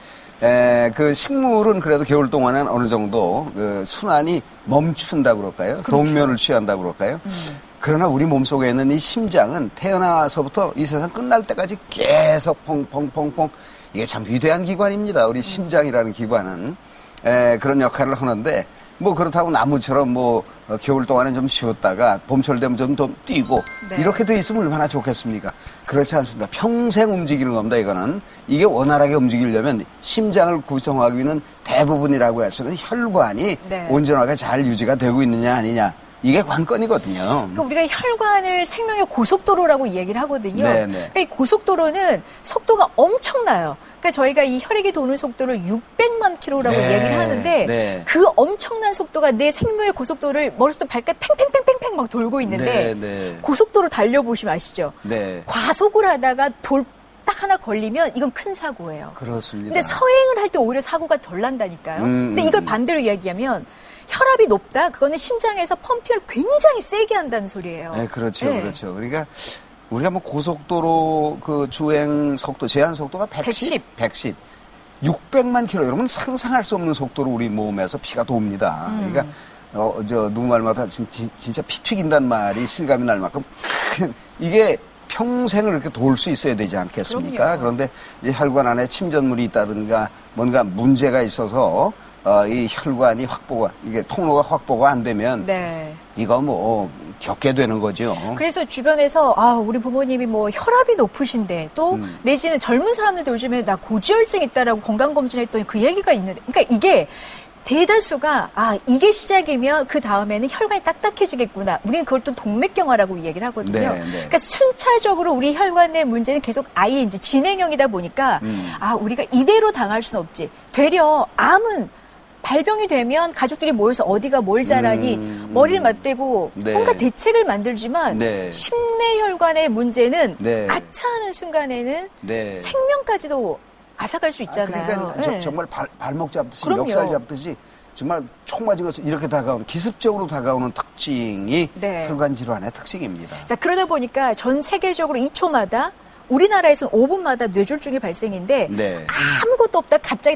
그 식물은 그래도 겨울 동안은 어느 정도 그 순환이 멈춘다 그럴까요? 그렇죠. 동면을 취한다 그럴까요? 그러나 우리 몸속에 있는 이 심장은 태어나서부터 이 세상 끝날 때까지 계속 펑펑펑펑 이게 참 위대한 기관입니다. 우리 심장이라는 기관은. 그런 역할을 하는데, 뭐 그렇다고 나무처럼 뭐 겨울 동안은 좀 쉬었다가 봄철 되면 좀 더 뛰고 네. 이렇게 돼 있으면 얼마나 좋겠습니까? 그렇지 않습니다. 평생 움직이는 겁니다, 이거는. 이게 원활하게 움직이려면 심장을 구성하기 위한 대부분이라고 할 수 있는 혈관이 네. 온전하게 잘 유지가 되고 있느냐 아니냐. 이게 관건이거든요. 그러니까 우리가 혈관을 생명의 고속도로라고 이야기를 하거든요. 네네. 그러니까 이 고속도로는 속도가 엄청나요. 그러니까 저희가 이 혈액이 도는 속도를 600만 킬로라고 네, 얘기를 하는데 네. 그 엄청난 속도가 내 생명의 고속도로를 머릿속 발끝 팽팽팽팽팽 막 돌고 있는데 네, 네. 고속도로 달려보시면 아시죠? 네. 과속을 하다가 딱 하나 걸리면 이건 큰 사고예요. 그렇습니다. 근데 서행을 할 때 오히려 사고가 덜 난다니까요. 근데 이걸 반대로 이야기하면 혈압이 높다? 그거는 심장에서 펌핑을 굉장히 세게 한다는 소리예요. 네, 그렇죠, 네. 그렇죠. 그러니까 우리가 뭐 고속도로 그 주행 속도, 제한 속도가 110. 600만 킬로, 여러분 상상할 수 없는 속도로 우리 몸에서 피가 돕니다. 그러니까, 누구 말마다 진짜 피 튀긴다는 말이 실감이 날 만큼, 그냥 이게 평생을 이렇게 돌 수 있어야 되지 않겠습니까? 그럼요. 그런데 이제 혈관 안에 침전물이 있다든가 뭔가 문제가 있어서 이 혈관이 이게 통로가 확보가 안 되면 네. 이거 뭐 겪게 되는 거죠. 그래서 주변에서 우리 부모님이 뭐 혈압이 높으신데 또 내지는 젊은 사람들도 요즘에 나 고지혈증 있다라고 건강검진했더니 그 얘기가 있는데 그러니까 이게 대다수가 이게 시작이면 그 다음에는 혈관이 딱딱해지겠구나. 우리는 그걸 또 동맥경화라고 얘기를 하거든요. 네, 네. 그러니까 순차적으로 우리 혈관의 문제는 계속 이제 진행형이다 보니까 우리가 이대로 당할 수는 없지. 되려 암은 발병이 되면 가족들이 모여서 어디가 뭘 잘하니 머리를 맞대고 네. 뭔가 대책을 만들지만 네. 심내혈관의 문제는 네. 아차하는 순간에는 네. 생명까지도 앗아갈 수 있잖아요. 그러니까 네. 정말 발목 잡듯이, 그럼요. 멱살 잡듯이 정말 총 맞은 것을 이렇게 다가오는, 기습적으로 다가오는 특징이 네. 혈관 질환의 특징입니다. 자, 그러다 보니까 전 세계적으로 2초마다 우리나라에서는 5분마다 뇌졸중이 발생인데 네. 아무것도 없다 갑자기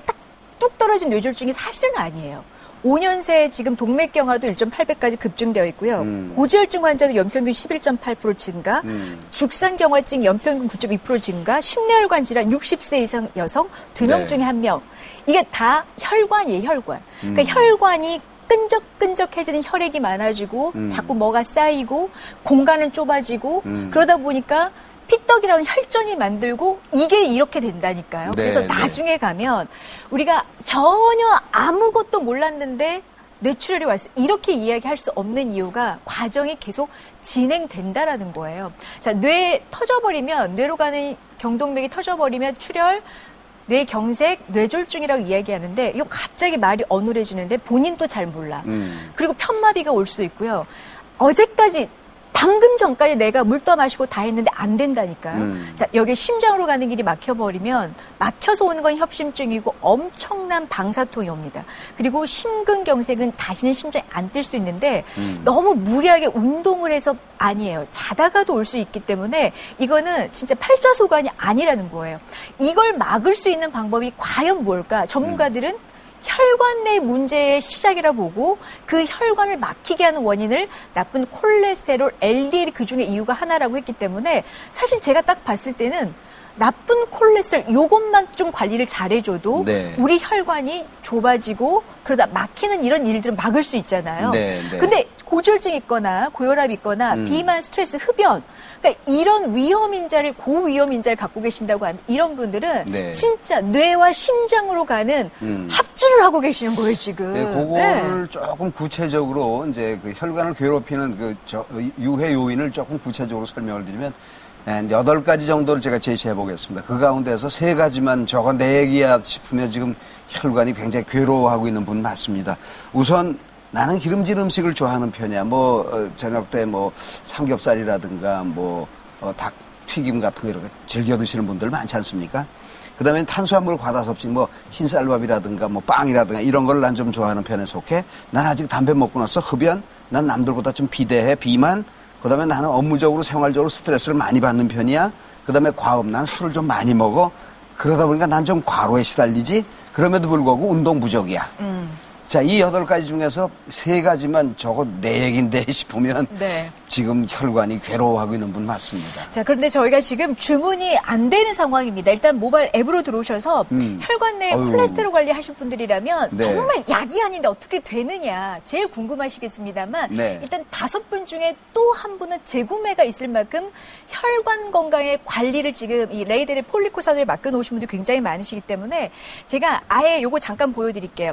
뚝 떨어진 뇌졸중이 사실은 아니에요. 5년 새 지금 동맥경화도 1.8배까지 급증되어 있고요. 고지혈증 환자도 연평균 11.8% 증가, 죽산경화증 연평균 9.2% 증가, 심내혈관 질환 60세 이상 여성 2명 네. 중에 1명. 이게 다 혈관이에요, 혈관. 그러니까 혈관이 끈적끈적해지는 혈액이 많아지고 자꾸 뭐가 쌓이고 공간은 좁아지고 그러다 보니까 피떡이라는 혈전이 만들고 이게 이렇게 된다니까요. 네, 그래서 네. 나중에 가면 우리가 전혀 아무것도 몰랐는데 뇌출혈이 왔어. 이렇게 이야기할 수 없는 이유가 과정이 계속 진행된다라는 거예요. 자, 뇌 터져버리면 뇌로 가는 경동맥이 터져버리면 출혈, 뇌경색, 뇌졸중이라고 이야기하는데 이거 갑자기 말이 어눌해지는데 본인도 잘 몰라. 그리고 편마비가 올 수도 있고요. 어제까지 방금 전까지 내가 물 떠 마시고 다 했는데 안 된다니까요. 자, 여기 심장으로 가는 길이 막혀버리면 막혀서 오는 건 협심증이고 엄청난 방사통이 옵니다. 그리고 심근경색은 다시는 심장이 안 뛸 수 있는데 너무 무리하게 운동을 해서 아니에요. 자다가도 올 수 있기 때문에 이거는 진짜 팔자소관이 아니라는 거예요. 이걸 막을 수 있는 방법이 과연 뭘까? 전문가들은 혈관 내 문제의 시작이라 보고 그 혈관을 막히게 하는 원인을 나쁜 콜레스테롤, LDL이 그중에 이유가 하나라고 했기 때문에 사실 제가 딱 봤을 때는 나쁜 콜레스테롤 요것만 좀 관리를 잘해줘도 네. 우리 혈관이 좁아지고 그러다 막히는 이런 일들을 막을 수 있잖아요. 네, 네. 근데 고지혈증 있거나 고혈압 있거나 비만, 스트레스, 흡연 그러니까 이런 위험인자를 고위험인자를 갖고 계신다고 하는 이런 분들은 네. 진짜 뇌와 심장으로 가는 합주를 하고 계시는 거예요 지금. 네, 그거를 조금 구체적으로 이제 그 혈관을 괴롭히는 유해 요인을 조금 구체적으로 설명을 드리면 한 8가지 정도를 제가 제시해 보겠습니다. 그 가운데서 3가지만 저거 내 얘기야 싶으면 지금 혈관이 굉장히 괴로워하고 있는 분 맞습니다. 우선 나는 기름진 음식을 좋아하는 편이야. 저녁 때 삼겹살이라든가 닭 튀김 같은 거 이렇게 즐겨 드시는 분들 많지 않습니까? 그 다음에 탄수화물 과다섭식, 흰쌀밥이라든가 빵이라든가 이런 걸 난 좀 좋아하는 편에 속해. 난 아직 담배 먹고 나서 흡연, 난 남들보다 좀 비대해, 비만. 그 다음에 나는 업무적으로 생활적으로 스트레스를 많이 받는 편이야. 그 다음에 과음, 난 술을 좀 많이 먹어. 그러다 보니까 난 좀 과로에 시달리지. 그럼에도 불구하고 운동 부족이야. 자, 이 8가지 중에서 3가지만 저거 내 얘긴데 싶으면 네. 지금 혈관이 괴로워하고 있는 분 맞습니다. 자, 그런데 저희가 지금 주문이 안 되는 상황입니다. 일단 모바일 앱으로 들어오셔서 혈관 내 콜레스테롤 관리하실 분들이라면 네. 정말 약이 아닌데 어떻게 되느냐 제일 궁금하시겠습니다만 네. 일단 5분 중에 또 한 분은 재구매가 있을 만큼 혈관 건강의 관리를 지금 이 레이델의 폴리코사놀에 맡겨놓으신 분들이 굉장히 많으시기 때문에 제가 아예 요거 잠깐 보여드릴게요.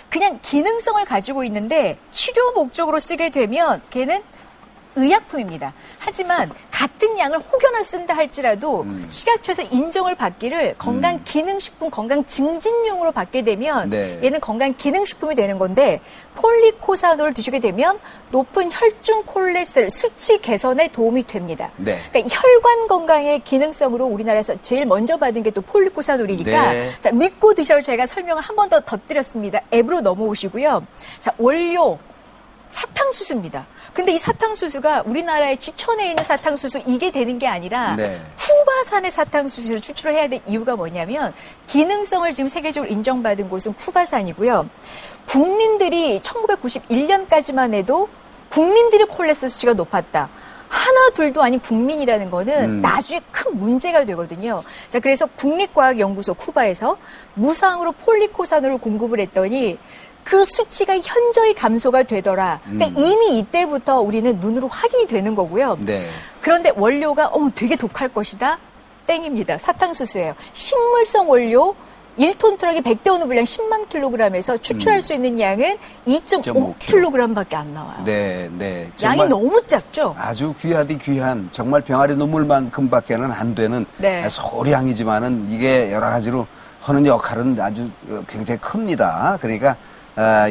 그냥 기능성을 가지고 있는데 치료 목적으로 쓰게 되면 걔는 의약품입니다. 하지만 같은 양을 혹여나 쓴다 할지라도 식약처에서 인정을 받기를 건강기능식품, 건강증진용으로 받게 되면 네. 얘는 건강기능식품이 되는 건데 폴리코사놀을 드시게 되면 높은 혈중 콜레스테롤 수치 개선에 도움이 됩니다. 네. 그러니까 혈관 건강의 기능성으로 우리나라에서 제일 먼저 받은 게 또 폴리코사놀이니까 네. 자, 믿고 드셔도 저희가 설명을 한 번 더 덧드렸습니다. 앱으로 넘어오시고요. 자, 원료 사탕수수입니다. 근데 이 사탕수수가 우리나라의 지천에 있는 사탕수수 이게 되는 게 아니라 네. 쿠바산의 사탕수수를 추출을 해야 될 이유가 뭐냐면 기능성을 지금 세계적으로 인정받은 곳은 쿠바산이고요. 국민들이 1991년까지만 해도 국민들이 콜레스테롤 수치가 높았다. 하나 둘도 아닌 국민이라는 거는 나중에 큰 문제가 되거든요. 자, 그래서 국립과학연구소 쿠바에서 무상으로 폴리코사놀을 공급을 했더니 그 수치가 현저히 감소가 되더라. 그러니까 이미 이때부터 우리는 눈으로 확인이 되는 거고요. 네. 그런데 원료가 되게 독할 것이다. 땡입니다. 사탕수수예요. 식물성 원료 1톤 트럭이 100대 어느 분량 10만 킬로그램에서 추출할 수 있는 양은 2.5 킬로그램밖에 안 나와요. 네, 네. 양이 너무 작죠? 아주 귀하디 귀한 정말 병아리 눈물만큼밖에는 안 되는 네. 소량이지만은 이게 여러 가지로 하는 역할은 아주 굉장히 큽니다. 그러니까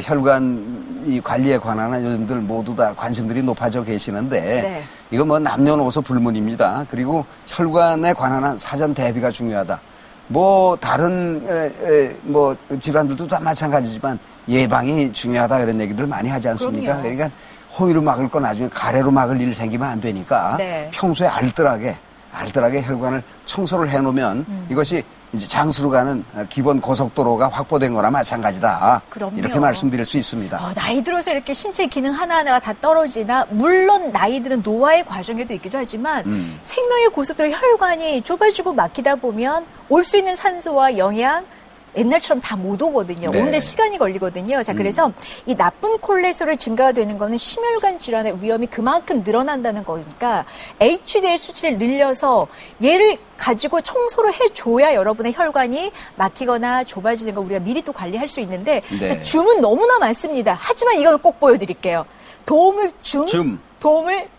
혈관 이 관리에 관한 요즘들 모두 다 관심들이 높아져 계시는데 네. 이거 남녀노소 불문입니다. 그리고 혈관에 관한 사전 대비가 중요하다. 다른 질환들도 다 마찬가지지만 예방이 중요하다 이런 얘기들 많이 하지 않습니까? 그럼요. 그러니까 호의로 막을 거 나중에 가래로 막을 일 생기면 안 되니까 네. 평소에 알뜰하게 혈관을 청소를 해놓으면 이것이 이제 장수로 가는 기본 고속도로가 확보된 거나 마찬가지다. 그럼요. 이렇게 말씀드릴 수 있습니다. 나이 들어서 이렇게 신체 기능 하나하나가 다 떨어지나 물론 나이들은 노화의 과정에도 있기도 하지만 생명의 고속도로 혈관이 좁아지고 막히다 보면 올 수 있는 산소와 영양 옛날처럼 다 못 오거든요. 네. 오는데 시간이 걸리거든요. 자, 그래서 이 나쁜 콜레스테롤이 증가가 되는 거는 심혈관 질환의 위험이 그만큼 늘어난다는 거니까 HDL 수치를 늘려서 얘를 가지고 청소를 해줘야 여러분의 혈관이 막히거나 좁아지는 거 우리가 미리 또 관리할 수 있는데 네. 자, 줌은 너무나 많습니다. 하지만 이건 꼭 보여드릴게요. 도움을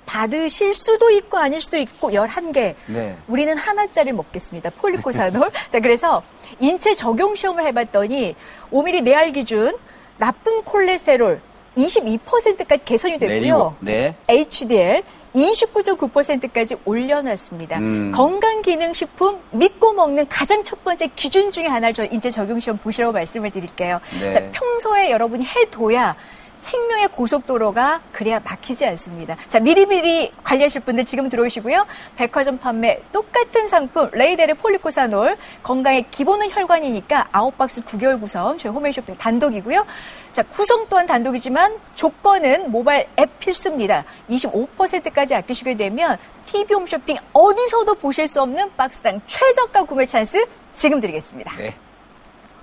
받으실 수도 있고 아닐 수도 있고 11개. 네. 우리는 하나짜리를 먹겠습니다. 폴리코사놀. 자, 그래서 인체 적용 시험을 해봤더니 5mm 내알 기준 나쁜 콜레스테롤 22%까지 개선이 됐고요. 내리고, 네. HDL 29.9%까지 올려놨습니다. 건강기능식품 믿고 먹는 가장 첫 번째 기준 중에 하나를 저 인체 적용시험 보시라고 말씀을 드릴게요. 네. 자, 평소에 여러분이 해둬야 생명의 고속도로가 그래야 막히지 않습니다. 자, 미리미리 관리하실 분들 지금 들어오시고요. 백화점 판매 똑같은 상품 레이델의 폴리코사놀 건강의 기본은 혈관이니까 9박스 9개월 구성 저희 홈앤쇼핑 단독이고요. 자, 구성 또한 단독이지만 조건은 모바일 앱 필수입니다. 25%까지 아끼시게 되면 TV 홈쇼핑 어디서도 보실 수 없는 박스당 최저가 구매 찬스 지금 드리겠습니다. 네.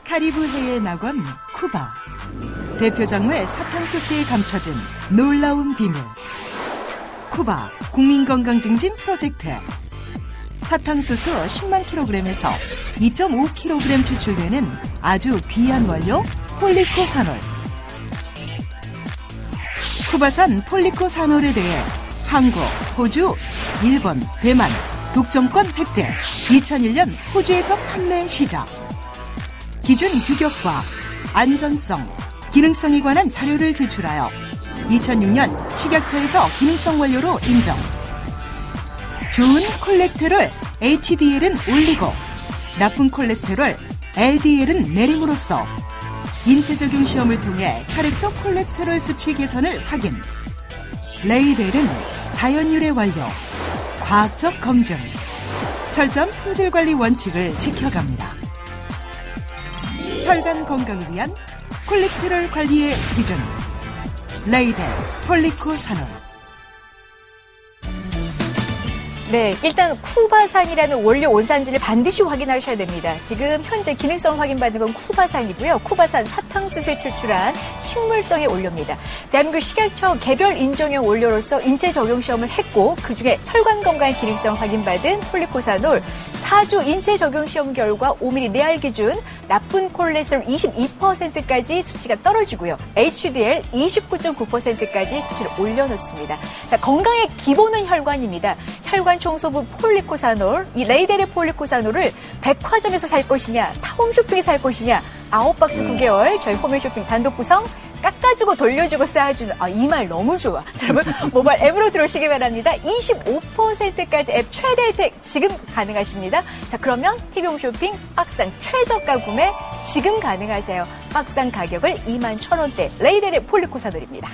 카리브해의 낙원 쿠바. 대표 작물 사탕수수에 감춰진 놀라운 비밀. 쿠바 국민건강증진 프로젝트. 사탕수수 10만 킬로그램에서 2.5kg 추출되는 아주 귀한 원료 폴리코사놀. 쿠바산 폴리코사놀에 대해 한국, 호주, 일본, 대만, 독점권 획득. 2001년 호주에서 판매 시작. 기준 규격과 안전성, 기능성에 관한 자료를 제출하여 2006년 식약처에서 기능성 원료로 인정. 좋은 콜레스테롤 HDL은 올리고 나쁜 콜레스테롤 LDL은 내림으로써 인체 적용 시험을 통해 혈액속 콜레스테롤 수치 개선을 확인. 레이델은 자연 유래 원료, 과학적 검증, 철저한 품질 관리 원칙을 지켜갑니다. 혈관 건강을 위한 콜레스테롤 관리의 기준. 레이델 폴리코사놀. 네, 일단 쿠바산이라는 원료 원산지를 반드시 확인하셔야 됩니다. 지금 현재 기능성 확인받은 건 쿠바산이고요. 쿠바산 사탕수수에 추출한 식물성의 원료입니다. 대한민국 식약처 개별 인정형 원료로서 인체 적용 시험을 했고 그중에 혈관 건강 기능성 확인받은 폴리코사놀 4주 인체 적용 시험 결과 5mm 내알 기준 나쁜 콜레스테롤 22%까지 수치가 떨어지고요. HDL 29.9%까지 수치를 올려놓습니다. 자, 건강의 기본은 혈관입니다. 혈관 청소부 폴리코사놀, 이 레이델의 폴리코사놀을 백화점에서 살 것이냐, 타홈쇼핑에 살 것이냐, 9박스 9개월 저희 홈앤쇼핑 단독 구성 깎아주고 돌려주고 쌓아주는 이 말 너무 좋아. 자, 여러분 모바일 앱으로 들어오시기 바랍니다. 25%까지 앱 최대 혜택 지금 가능하십니다. 자, 그러면 TV홈쇼핑 박스당 최저가 구매 지금 가능하세요. 박스당 가격을 21,000원대 레이델의 폴리코사놀입니다.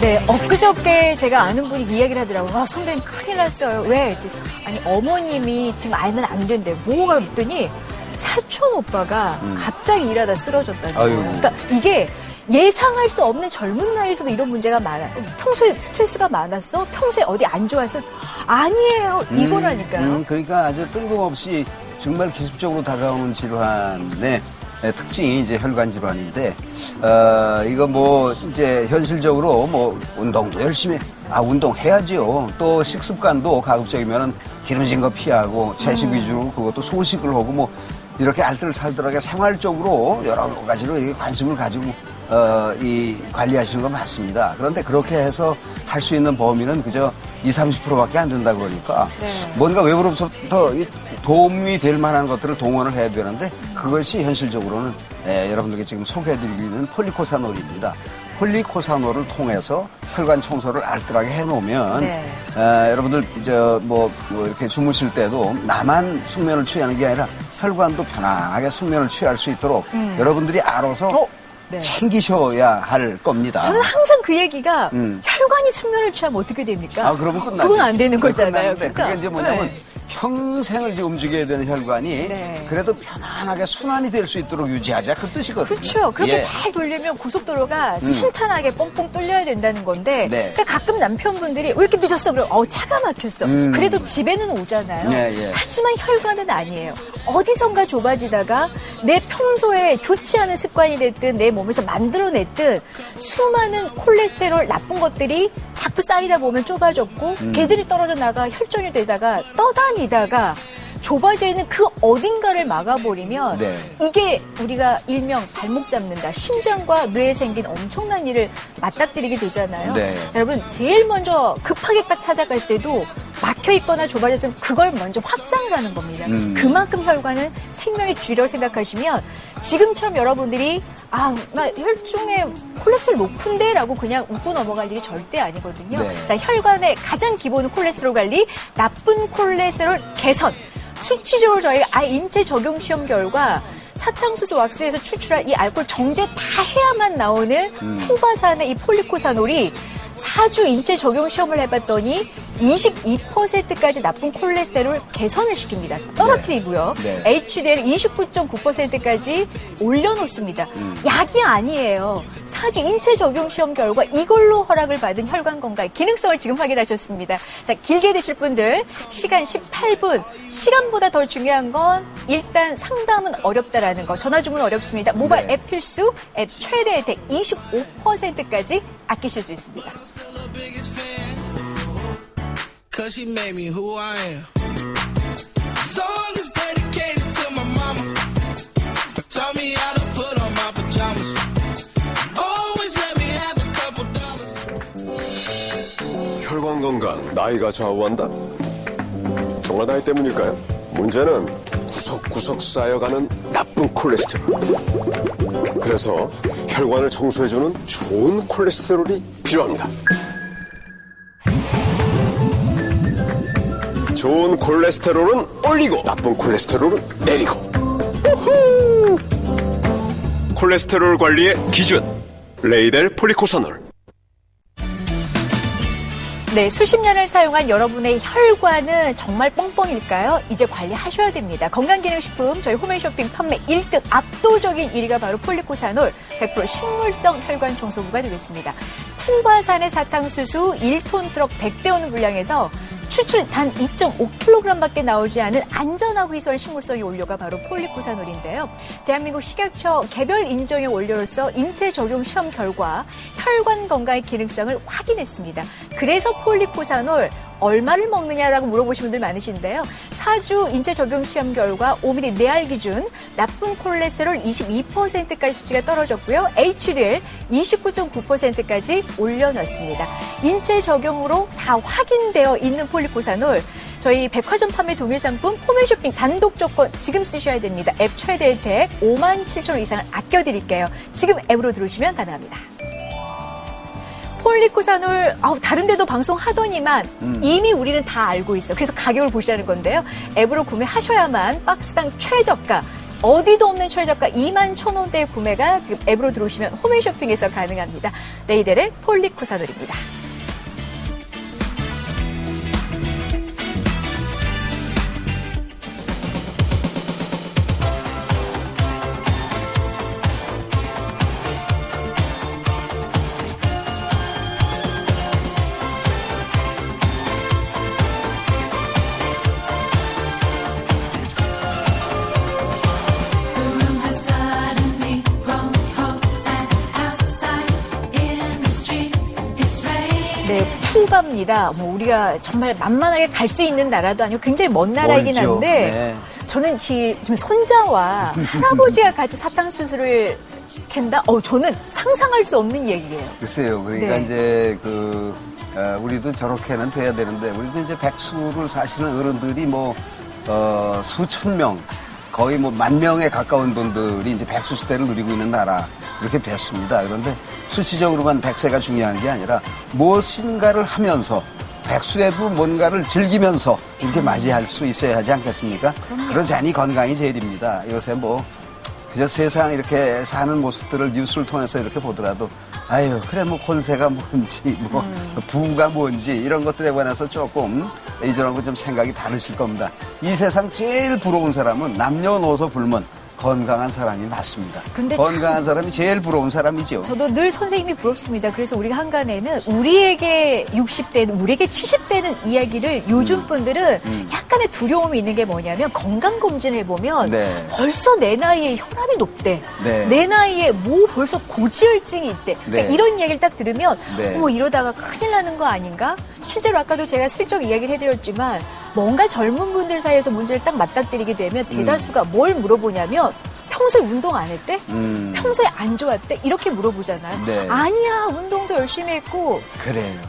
네, 엊그저께 제가 아는 분이 이야기를 하더라고요. 아, 선배님 큰일 났어요. 왜? 아니, 어머님이 지금 알면 안 된대. 뭐가 그랬더니 사촌 오빠가 갑자기 일하다 쓰러졌다는 거예요. 그러니까 이게 예상할 수 없는 젊은 나이에서도 이런 문제가 많아요. 평소에 스트레스가 많았어? 평소에 어디 안 좋았어? 아니에요. 이거라니까요. 그러니까 아주 뜬금없이 정말 기습적으로 다가오는 질환의 특징이 이제 혈관 질환인데, 이거 뭐 이제 현실적으로 뭐 운동도 열심히, 운동해야지요. 또 식습관도 가급적이면은 기름진 거 피하고 채식 위주로 그것도 소식을 하고 뭐 이렇게 알뜰살뜰하게 생활적으로 여러 가지로 관심을 가지고 이 관리하시는 건 맞습니다. 그런데 그렇게 해서 할 수 있는 범위는 그저 20-30%밖에 안 된다 그러니까 뭔가 외부로부터 도움이 될 만한 것들을 동원을 해야 되는데 그것이 현실적으로는 여러분들께 지금 소개해드리고 있는 폴리코사놀입니다. 폴리코사놀을 통해서 혈관 청소를 알뜰하게 해놓으면 여러분들 뭐 이렇게 주무실 때도 나만 숙면을 취하는 게 아니라 혈관도 편안하게 숙면을 취할 수 있도록 여러분들이 알아서 챙기셔야 할 겁니다. 저는 항상 그 얘기가 혈관이 숙면을 취하면 어떻게 됩니까? 그러면 끝나죠. 그건 안 되는 거잖아요. 그러니까 그게 이제 뭐냐면 평생을 이제 움직여야 되는 혈관이 그래도 편안하게 순환이 될 수 있도록 유지하자 그 뜻이거든요. 그렇죠. 그렇게 잘 돌려면 고속도로가 순탄하게 뻥뻥 뚫려야 된다는 건데 그러니까 가끔 남편분들이 왜 이렇게 늦었어? 그럼 차가 막혔어. 그래도 집에는 오잖아요. 하지만 혈관은 아니에요. 어디선가 좁아지다가 내 평소에 좋지 않은 습관이 됐든 내 몸에서 만들어냈든 수많은 콜레스테롤 나쁜 것들이 자꾸 쌓이다 보면 좁아졌고 걔들이 떨어져 나가 혈전이 되다가 떠다니다가 좁아져 있는 그 어딘가를 막아버리면 이게 우리가 일명 발목 잡는다. 심장과 뇌에 생긴 엄청난 일을 맞닥뜨리게 되잖아요. 자, 여러분 제일 먼저 급하게 딱 찾아갈 때도 막혀있거나 좁아졌으면 그걸 먼저 확장을 하는 겁니다. 그만큼 혈관은 생명의 쥐라고 생각하시면 지금처럼 여러분들이 나 혈중에 콜레스테롤 높은데 라고 그냥 웃고 넘어갈 일이 절대 아니거든요. 자, 혈관의 가장 기본은 콜레스테롤 관리, 나쁜 콜레스테롤 개선. 수치적으로 저희가 인체 적용 시험 결과 사탕수수 왁스에서 추출한 이 알코올 정제 다 해야만 나오는 쿠바산의 이 폴리코사놀이 4주 인체 적용 시험을 해봤더니 22%까지 나쁜 콜레스테롤 개선을 시킵니다. 떨어뜨리고요. 네. HDL 29.9%까지 올려놓습니다. 약이 아니에요. 4주 인체 적용 시험 결과 이걸로 허락을 받은 혈관 건강 기능성을 지금 확인하셨습니다. 자, 길게 드실 분들 시간 18분. 시간보다 더 중요한 건 일단 상담은 어렵다라는 거. 전화 주문 어렵습니다. 모바일 앱 필수, 앱 최대 혜택 25%까지 아끼실 수 있습니다. Cause she made me who I am. Song is dedicated to my mama. Taught me how to put on my pajamas. Always let me have a couple dollars. 혈관 건강, 나이가 좌우한다? 정말 나이 때문일까요? 문제는 구석구석 쌓여가는 나쁜 콜레스테롤. 그래서 혈관을 청소해주는 좋은 콜레스테롤이 필요합니다. 좋은 콜레스테롤은 올리고 나쁜 콜레스테롤은 내리고. 우후! 콜레스테롤 관리의 기준 레이델 폴리코사놀. 네, 수십 년을 사용한 여러분의 혈관은 정말 뻥뻥일까요? 이제 관리하셔야 됩니다. 건강기능식품 저희 홈앤쇼핑 판매 1등 압도적인 1위가 바로 폴리코사놀 100% 식물성 혈관 청소부가 되겠습니다. 쿠바산의 사탕수수 1톤 트럭 100대 오는 분량에서 추출 단 2.5kg밖에 나오지 않은 안전하고 희소한 식물성의 원료가 바로 폴리코사놀인데요. 대한민국 식약처 개별 인정의 원료로서 인체 적용 시험 결과 혈관 건강의 기능성을 확인했습니다. 그래서 폴리코사놀 얼마를 먹느냐라고 물어보신 분들 많으신데요. 4주 인체 적용 시험 결과 5ml 내알 기준 나쁜 콜레스테롤 22%까지 수치가 떨어졌고요. HDL 29.9%까지 올려놨습니다. 인체 적용으로 다 확인되어 있는 폴리코사놀 저희 백화점 판매 동일 상품 홈앤쇼핑 단독 조건 지금 쓰셔야 됩니다. 앱 최대 혜택 57,000원 이상을 아껴드릴게요. 지금 앱으로 들어오시면 가능합니다. 폴리코사놀 다른 데도 방송하더니만 이미 우리는 다 알고 있어. 그래서 가격을 보시라는 건데요. 앱으로 구매하셔야만 박스당 최저가 어디도 없는 최저가 21,000원대의 구매가 지금 앱으로 들어오시면 홈앤쇼핑에서 가능합니다. 레이델의 폴리코사놀입니다. 쿠바입니다. 우리가 정말 만만하게 갈 수 있는 나라도 아니고 굉장히 먼 나라이긴 한데 네. 저는 지금 손자와 할아버지가 같이 사탕수수를 캔다? 저는 상상할 수 없는 얘기예요. 글쎄요. 그러니까 네. 이제 우리도 저렇게는 돼야 되는데 우리도 이제 백수를 사시는 어른들이 수천 명 거의 10,000명에 가까운 분들이 이제 백수 시대를 누리고 있는 나라 그렇게 됐습니다. 그런데 수치적으로만 100세가 중요한 게 아니라 무엇인가를 하면서 백수에도 뭔가를 즐기면서 이렇게 맞이할 수 있어야 하지 않겠습니까? 그러자니 건강이 제일입니다. 요새 그저 세상 이렇게 사는 모습들을 뉴스를 통해서 이렇게 보더라도 아유 그래 혼세가 뭔지 부가 뭔지 이런 것들에 관해서 조금 이전하고 좀 생각이 다르실 겁니다. 이 세상 제일 부러운 사람은 남녀노소 불문 건강한 사람이 맞습니다. 근데 건강한 사람이 제일 부러운 사람이죠. 저도 늘 선생님이 부럽습니다. 그래서 우리가 한간에는 우리에게 60대는 우리에게 70대는 이야기를 요즘 분들은 약간의 두려움이 있는 게 뭐냐면 건강검진을 해보면 네. 벌써 내 나이에 혈압이 높대. 네. 내 나이에 벌써 고지혈증이 있대. 그러니까 네. 이런 이야기를 딱 들으면 네. 이러다가 큰일 나는 거 아닌가? 실제로 아까도 제가 슬쩍 이야기를 해드렸지만 뭔가 젊은 분들 사이에서 문제를 딱 맞닥뜨리게 되면 대다수가 뭘 물어보냐면 평소에 운동 안 했대? 평소에 안 좋았대? 이렇게 물어보잖아요. 네. 아니야, 운동도 열심히 했고. 그래요.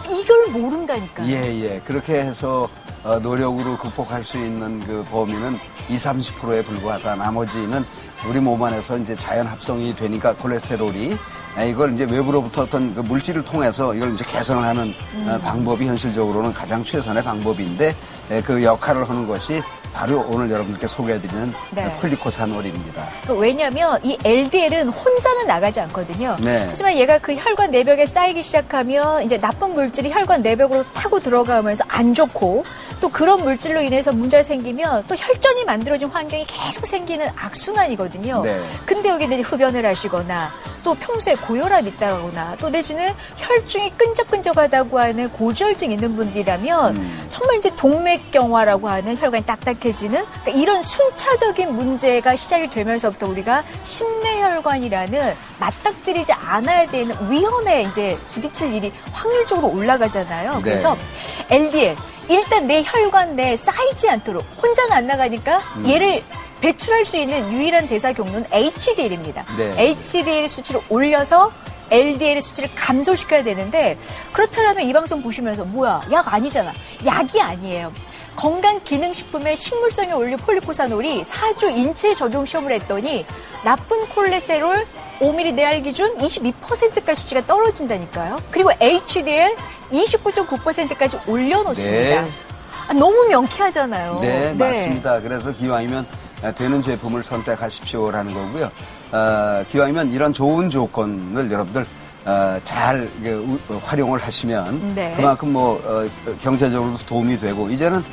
이걸 모른다니까요. 예. 그렇게 해서 노력으로 극복할 수 있는 그 범위는 20-30%에 불과하다. 나머지는 우리 몸 안에서 이제 자연 합성이 되니까 콜레스테롤이 이걸 이제 외부로부터 어떤 그 물질을 통해서 이걸 이제 개선을 하는 방법이 현실적으로는 가장 최선의 방법인데 그 역할을 하는 것이 바로 오늘 여러분들께 소개해드리는 네. 폴리코사놀입니다. 왜냐하면 이 LDL은 혼자는 나가지 않거든요. 네. 하지만 얘가 그 혈관 내벽에 쌓이기 시작하면 이제 나쁜 물질이 혈관 내벽으로 타고 들어가면서 안 좋고 또 그런 물질로 인해서 문제가 생기면 또 혈전이 만들어진 환경이 계속 생기는 악순환이거든요. 네. 근데 여기 이제 흡연을 하시거나 또 평소에 고혈압 있다거나 또 내지는 혈중이 끈적끈적하다고 하는 고지혈증 있는 분들이라면 정말 이제 동맥경화라고 하는 혈관이 딱딱해지는 그러니까 이런 순차적인 문제가 시작이 되면서부터 우리가 심내혈관이라는 맞닥뜨리지 않아야 되는 위험에 이제 부딪힐 일이 확률적으로 올라가잖아요. 네. 그래서 LDL 일단 내 혈관 내에 쌓이지 않도록 혼자는 안 나가니까 얘를 배출할 수 있는 유일한 대사 경로는 HDL입니다. 네. HDL 수치를 올려서 LDL 수치를 감소시켜야 되는데 그렇다면 이 방송 보시면서 뭐야 약 아니잖아. 약이 아니에요. 건강기능식품의 식물성에 올린 폴리코사놀이 4주 인체 적용 시험을 했더니 나쁜 콜레스테롤 5mg 내알 기준 22%까지 수치가 떨어진다니까요. 그리고 HDL 29.9%까지 올려놓습니다. 네. 너무 명쾌하잖아요. 네, 맞습니다. 그래서 기왕이면 되는 제품을 선택하십시오라는 거고요. 기왕이면 이런 좋은 조건을 여러분들 잘 활용을 하시면 네. 그만큼 경제적으로도 도움이 되고 이제는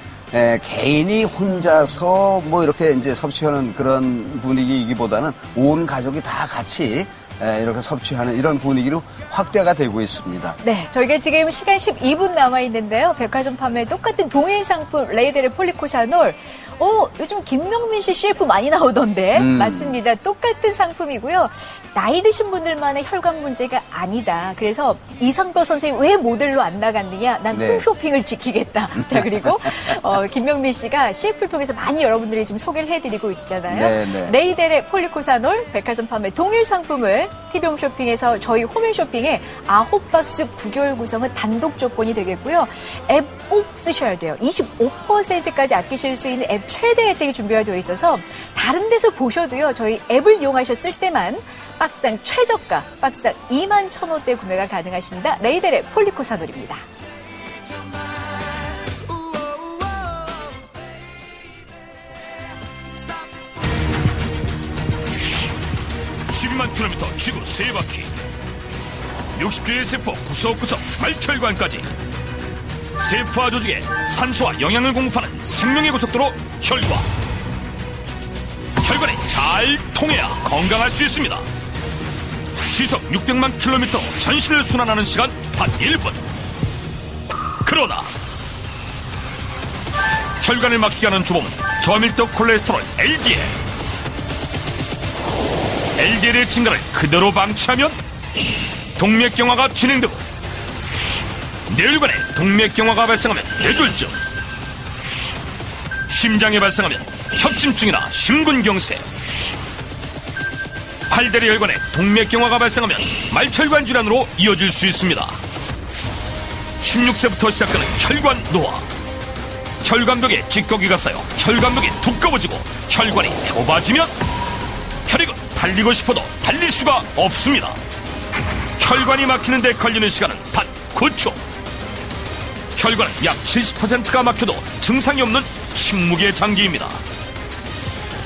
개인이 혼자서 이렇게 이제 섭취하는 그런 분위기이기보다는 온 가족이 다 같이 이렇게 섭취하는 이런 분위기로 확대가 되고 있습니다. 네, 저희가 지금 시간 12분 남아 있는데요. 백화점 판매 똑같은 동일 상품 레이델의 폴리코사놀. 요즘 김명민 씨 CF 많이 나오던데. 맞습니다. 똑같은 상품이고요. 나이 드신 분들만의 혈관 문제가 아니다. 그래서 이상벽 선생님 왜 모델로 안 나갔느냐? 난 네. 홈쇼핑을 지키겠다. 자, 그리고 김명민 씨가 CF를 통해서 많이 여러분들이 지금 소개를 해드리고 있잖아요. 네, 네. 레이델의 폴리코사놀 백화점 판매 동일 상품을 TV홈쇼핑에서 저희 홈앤쇼핑에 9박스 9개월 구성은 단독 조건이 되겠고요. 앱 꼭 쓰셔야 돼요. 25%까지 아끼실 수 있는 앱 최대 혜택이 준비가 되어 있어서 다른 데서 보셔도요. 저희 앱을 이용하셨을 때만 박스당 최저가 박스당 21,000원대 구매가 가능하십니다. 레이델의 폴리코사놀입니다. 12만 킬로미터 지구 3바퀴 60주의 세포 구석구석 발철관까지 세포와 조직에 산소와 영양을 공급하는 생명의 고속도로 혈관. 혈관이 잘 통해야 건강할 수 있습니다. 시속 600만 킬로미터 전신을 순환하는 시간 단 1분. 그러나 혈관을 막히게 하는 주범은 저밀도 콜레스테롤 LDL. LDL의 증가를 그대로 방치하면 동맥경화가 진행되고 뇌혈관에 동맥경화가 발생하면 뇌졸중, 심장에 발생하면 협심증이나 심근경색, 팔다리 혈관에 동맥경화가 발생하면 말철관 질환으로 이어질 수 있습니다. 16세부터 시작하는 혈관 노화. 혈관벽에 찌꺼기가 쌓여 혈관벽이 두꺼워지고 혈관이 좁아지면 혈액은 달리고 싶어도 달릴 수가 없습니다. 혈관이 막히는 데 걸리는 시간은 단 9초. 혈관은 약 70%가 막혀도 증상이 없는 침묵의 장기입니다.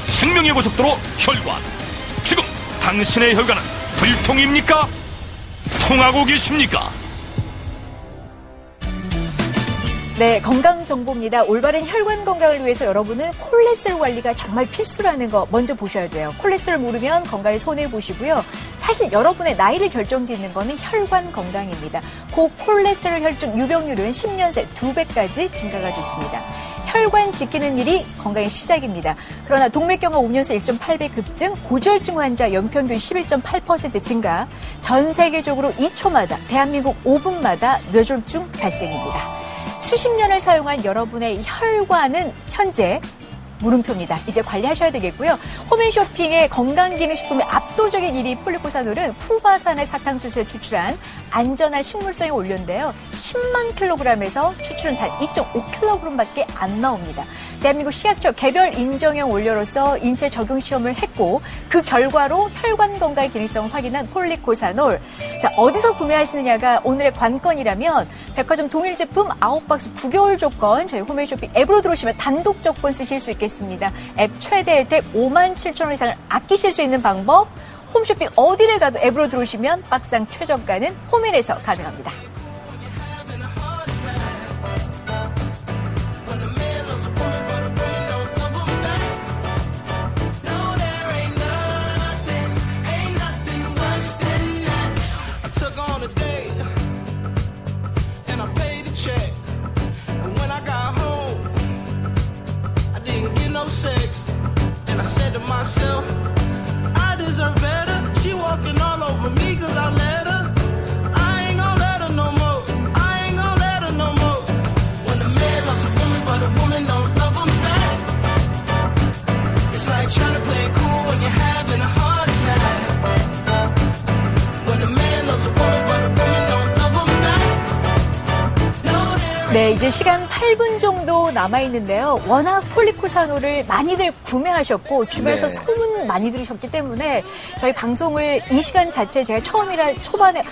생명의 고속도로 혈관. 지금 당신의 혈관은 불통입니까? 통하고 계십니까? 네, 건강 정보입니다. 올바른 혈관 건강을 위해서 여러분은 콜레스테롤 관리가 정말 필수라는 거 먼저 보셔야 돼요. 콜레스테롤 모르면 건강에 손해 보시고요. 사실 여러분의 나이를 결정짓는 거는 혈관 건강입니다. 고콜레스테롤 혈중 유병률은 10년 새 2배까지 증가가 됐습니다. 혈관 지키는 일이 건강의 시작입니다. 그러나 동맥경화 5년 새 1.8배 급증, 고지혈증 환자 연평균 11.8% 증가, 전 세계적으로 2초마다, 대한민국 5분마다 뇌졸중 발생입니다. 수십 년을 사용한 여러분의 혈관은 현재 물음표입니다. 이제 관리하셔야 되겠고요. 홈앤쇼핑의 건강기능식품의 압도적인 1위 폴리코사놀은 쿠바산의 사탕수수에 추출한 안전한 식물성의 원료인데요. 10만 킬로그램에서 추출은 단 2.5kg밖에 안 나옵니다. 대한민국 식약처 개별 인정형 원료로서 인체 적용 시험을 했고 그 결과로 혈관 건강의 기능성을 확인한 폴리코사놀. 자, 어디서 구매하시느냐가 오늘의 관건이라면 백화점 동일 제품 9박스 9개월 조건 저희 홈앤쇼핑 앱으로 들어오시면 단독 조건 쓰실 수 있겠습니다. 앱 최대 혜택 57,000원 이상을 아끼실 수 있는 방법 홈쇼핑 어디를 가도 앱으로 들어오시면 박상 최저가는 홈앤에서 가능합니다. Sex, and I said to myself, I deserve better. She walking all over me cause I let her. I ain't gonna let her no more. I ain't gonna let her no more. When a man loves a woman but a woman don't love him back, it's like trying to play it cool when you're having a heart attack. When a man loves a woman but a woman don't love him back. No, there 네, 이제 시간 8분 정도 남아있는데요. 워낙 폴리코사놀을 많이들 구매하셨고 주변에서 네. 소문 많이 들으셨기 때문에 저희 방송을 이 시간 자체에 제가 처음이라 초반에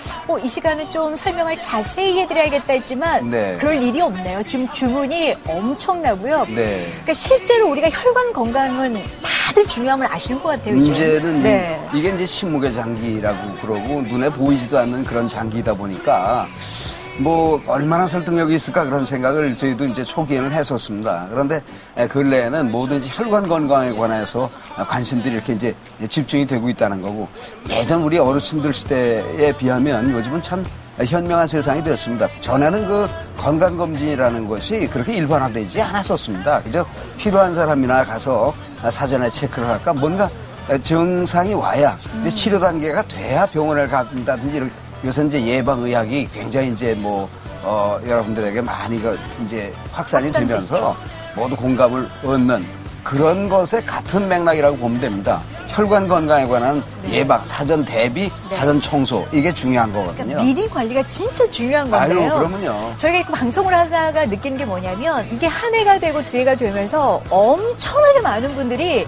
이 시간은 좀 설명을 자세히 해드려야겠다 했지만 네. 그럴 일이 없네요. 지금 주문이 엄청나고요. 네. 그러니까 실제로 우리가 혈관 건강은 다들 중요함을 아시는 것 같아요. 이제. 문제는 네. 이게 이제 식목의 장기라고 그러고 눈에 보이지도 않는 그런 장기이다 보니까 뭐 얼마나 설득력이 있을까 그런 생각을 저희도 이제 초기에는 했었습니다. 그런데 근래에는 뭐든지 혈관 건강에 관해서 관심들이 이렇게 이제 집중이 되고 있다는 거고 예전 우리 어르신들 시대에 비하면 요즘은 참 현명한 세상이 되었습니다. 전에는 그 건강검진이라는 것이 그렇게 일반화되지 않았었습니다. 그저 필요한 사람이나 가서 사전에 체크를 할까 뭔가 증상이 와야 이제 치료 단계가 돼야 병원을 간다든지 이렇게 요새 이제 예방의학이 굉장히 이제 여러분들에게 많이 이제 확산이 되면서 모두 공감을 얻는 그런 것의 같은 맥락이라고 보면 됩니다. 혈관 건강에 관한 예방, 사전 대비, 사전 청소 이게 중요한 거거든요. 그러니까 미리 관리가 진짜 중요한 건데요. 아유, 그러면요. 저희가 방송을 하다가 느낀 게 뭐냐면 이게 한 해가 되고 두 해가 되면서 엄청나게 많은 분들이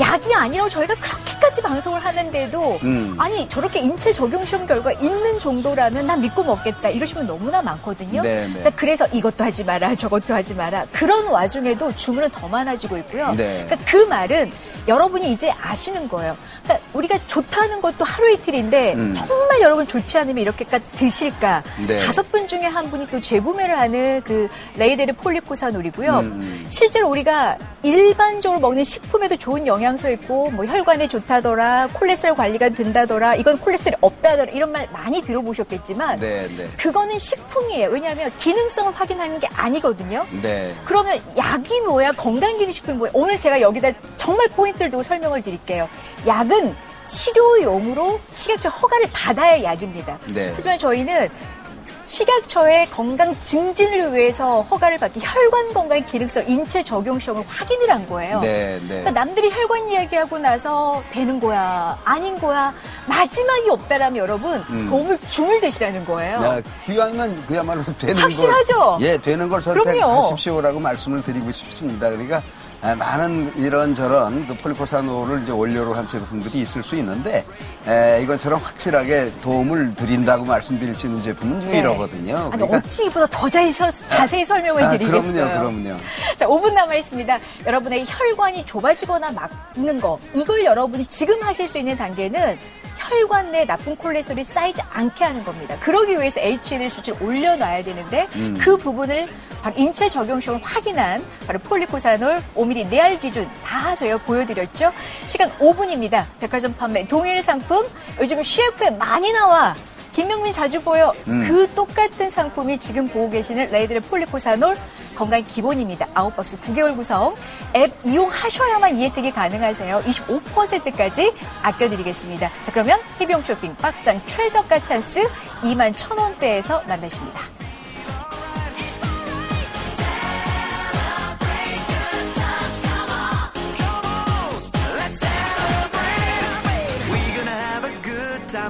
약이 아니라고 저희가 그렇게까지 방송을 하는데도 아니 저렇게 인체 적용 시험 결과 있는 정도라면 난 믿고 먹겠다 이러시면 너무나 많거든요. 네. 자, 그래서 이것도 하지 마라 저것도 하지 마라 그런 와중에도 주문은 더 많아지고 있고요. 네. 그러니까 그 말은 여러분이 이제 아시는 거예요. 그러니까 우리가 좋다는 것도 하루 이틀인데 정말 여러분 좋지 않으면 이렇게까지 드실까? 네. 5분 중에 한 분이 또 재구매를 하는 그 레이데르 폴리코사놀이고요. 실제로 우리가 일반적으로 먹는 식품에도 좋은 영양소 있고 뭐 혈관에 좋다더라, 콜레스테롤 관리가 된다더라, 이건 콜레스테롤이 없다더라 이런 말 많이 들어보셨겠지만 네. 그거는 식품이에요. 왜냐하면 기능성을 확인하는 게 아니거든요. 네. 그러면 약이 뭐야, 건강기능식품이 뭐야? 오늘 제가 여기다 정말 포인트를 두고 설명을 드릴게요. 약은 치료용으로 식약처 허가를 받아야 약입니다. 네. 하지만 저희는 식약처의 건강 증진을 위해서 허가를 받기 혈관 건강 기능성 인체 적용 시험을 확인을 한 거예요. 네. 그러니까 남들이 혈관 이야기하고 나서 되는 거야, 아닌 거야, 마지막이 없다라면 여러분 도움을 줌을 드시라는 거예요. 야, 기왕이면 그야말로 되는 확실하죠? 걸, 되는 걸 선택하십시오라고 말씀을 드리고 싶습니다. 그러니까 많은 이런저런 그 폴리코사놀을 이제 원료로 한 제품들이 있을 수 있는데 이것처럼 확실하게 도움을 드린다고 말씀드릴 수 있는 제품은 유일하거든요. 아니, 어찌 이보다 더 자세히 설명을 드리겠어요. 그럼요. 자, 5분 남아 있습니다. 여러분의 혈관이 좁아지거나 막는 거, 이걸 여러분이 지금 하실 수 있는 단계는 혈관 내 나쁜 콜레스테롤이 쌓이지 않게 하는 겁니다. 그러기 위해서 HDL 수치를 올려놔야 되는데 그 부분을 바로 인체 적용시험을 확인한 바로 폴리코사놀 5ml 내알 기준 다 저희가 보여드렸죠. 시간 5분입니다. 백화점 판매 동일 상품 요즘 CF에 많이 나와. 김명민 자주 보여. 그 똑같은 상품이 지금 보고 계시는 레이데르 폴리코사놀 건강 기본입니다. 9박스 9개월 구성. 앱 이용하셔야만 이 혜택이 가능하세요. 25%까지 아껴드리겠습니다. 자, 그러면 해비용 쇼핑 박스당 최저가 찬스 21,000원대에서 만나십니다.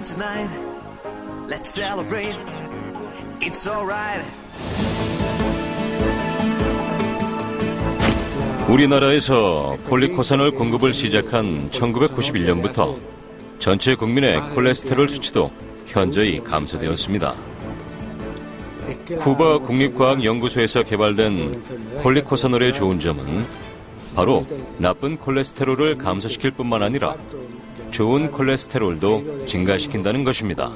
tonight. Let's celebrate. It's alright. 우리나라에서 폴리코사놀 공급을 시작한 1991년부터 전체 국민의 콜레스테롤 수치도 현저히 감소되었습니다. 쿠바 국립과학연구소에서 개발된 폴리코사놀의 좋은 점은 바로 나쁜 콜레스테롤을 감소시킬 뿐만 아니라 좋은 콜레스테롤도 증가시킨다는 것입니다.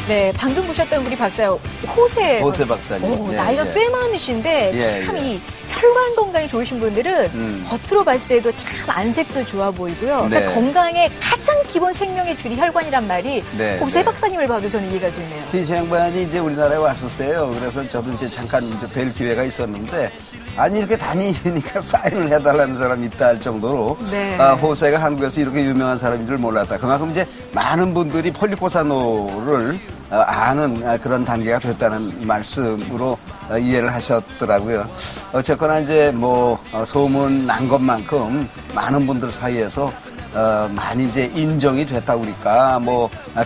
네, 방금 보셨던 우리 박사 호세 박사님. 예, 나이가 예. 꽤 많으신데 예, 참 예. 이 혈관 건강이 좋으신 분들은 겉으로 봤을 때도 참 안색도 좋아 보이고요. 네. 그러니까 건강의 가장 기본 생명의 줄이 혈관이란 말이 네, 호세 네. 박사님을 봐도 저는 이해가 되네요. 피시 양반이 이제 우리나라에 왔었어요. 그래서 저도 이제 잠깐 이제 뵐 기회가 있었는데, 아니, 이렇게 다니니까 사인을 해달라는 사람이 있다 할 정도로, 네. 호세가 한국에서 이렇게 유명한 사람인 줄 몰랐다. 그만큼 이제 많은 분들이 폴리코사노를 아는 그런 단계가 됐다는 말씀으로 이해를 하셨더라고요. 어쨌거나 이제 소문 난 것만큼 많은 분들 사이에서 많이 이제 인정이 됐다 그러니까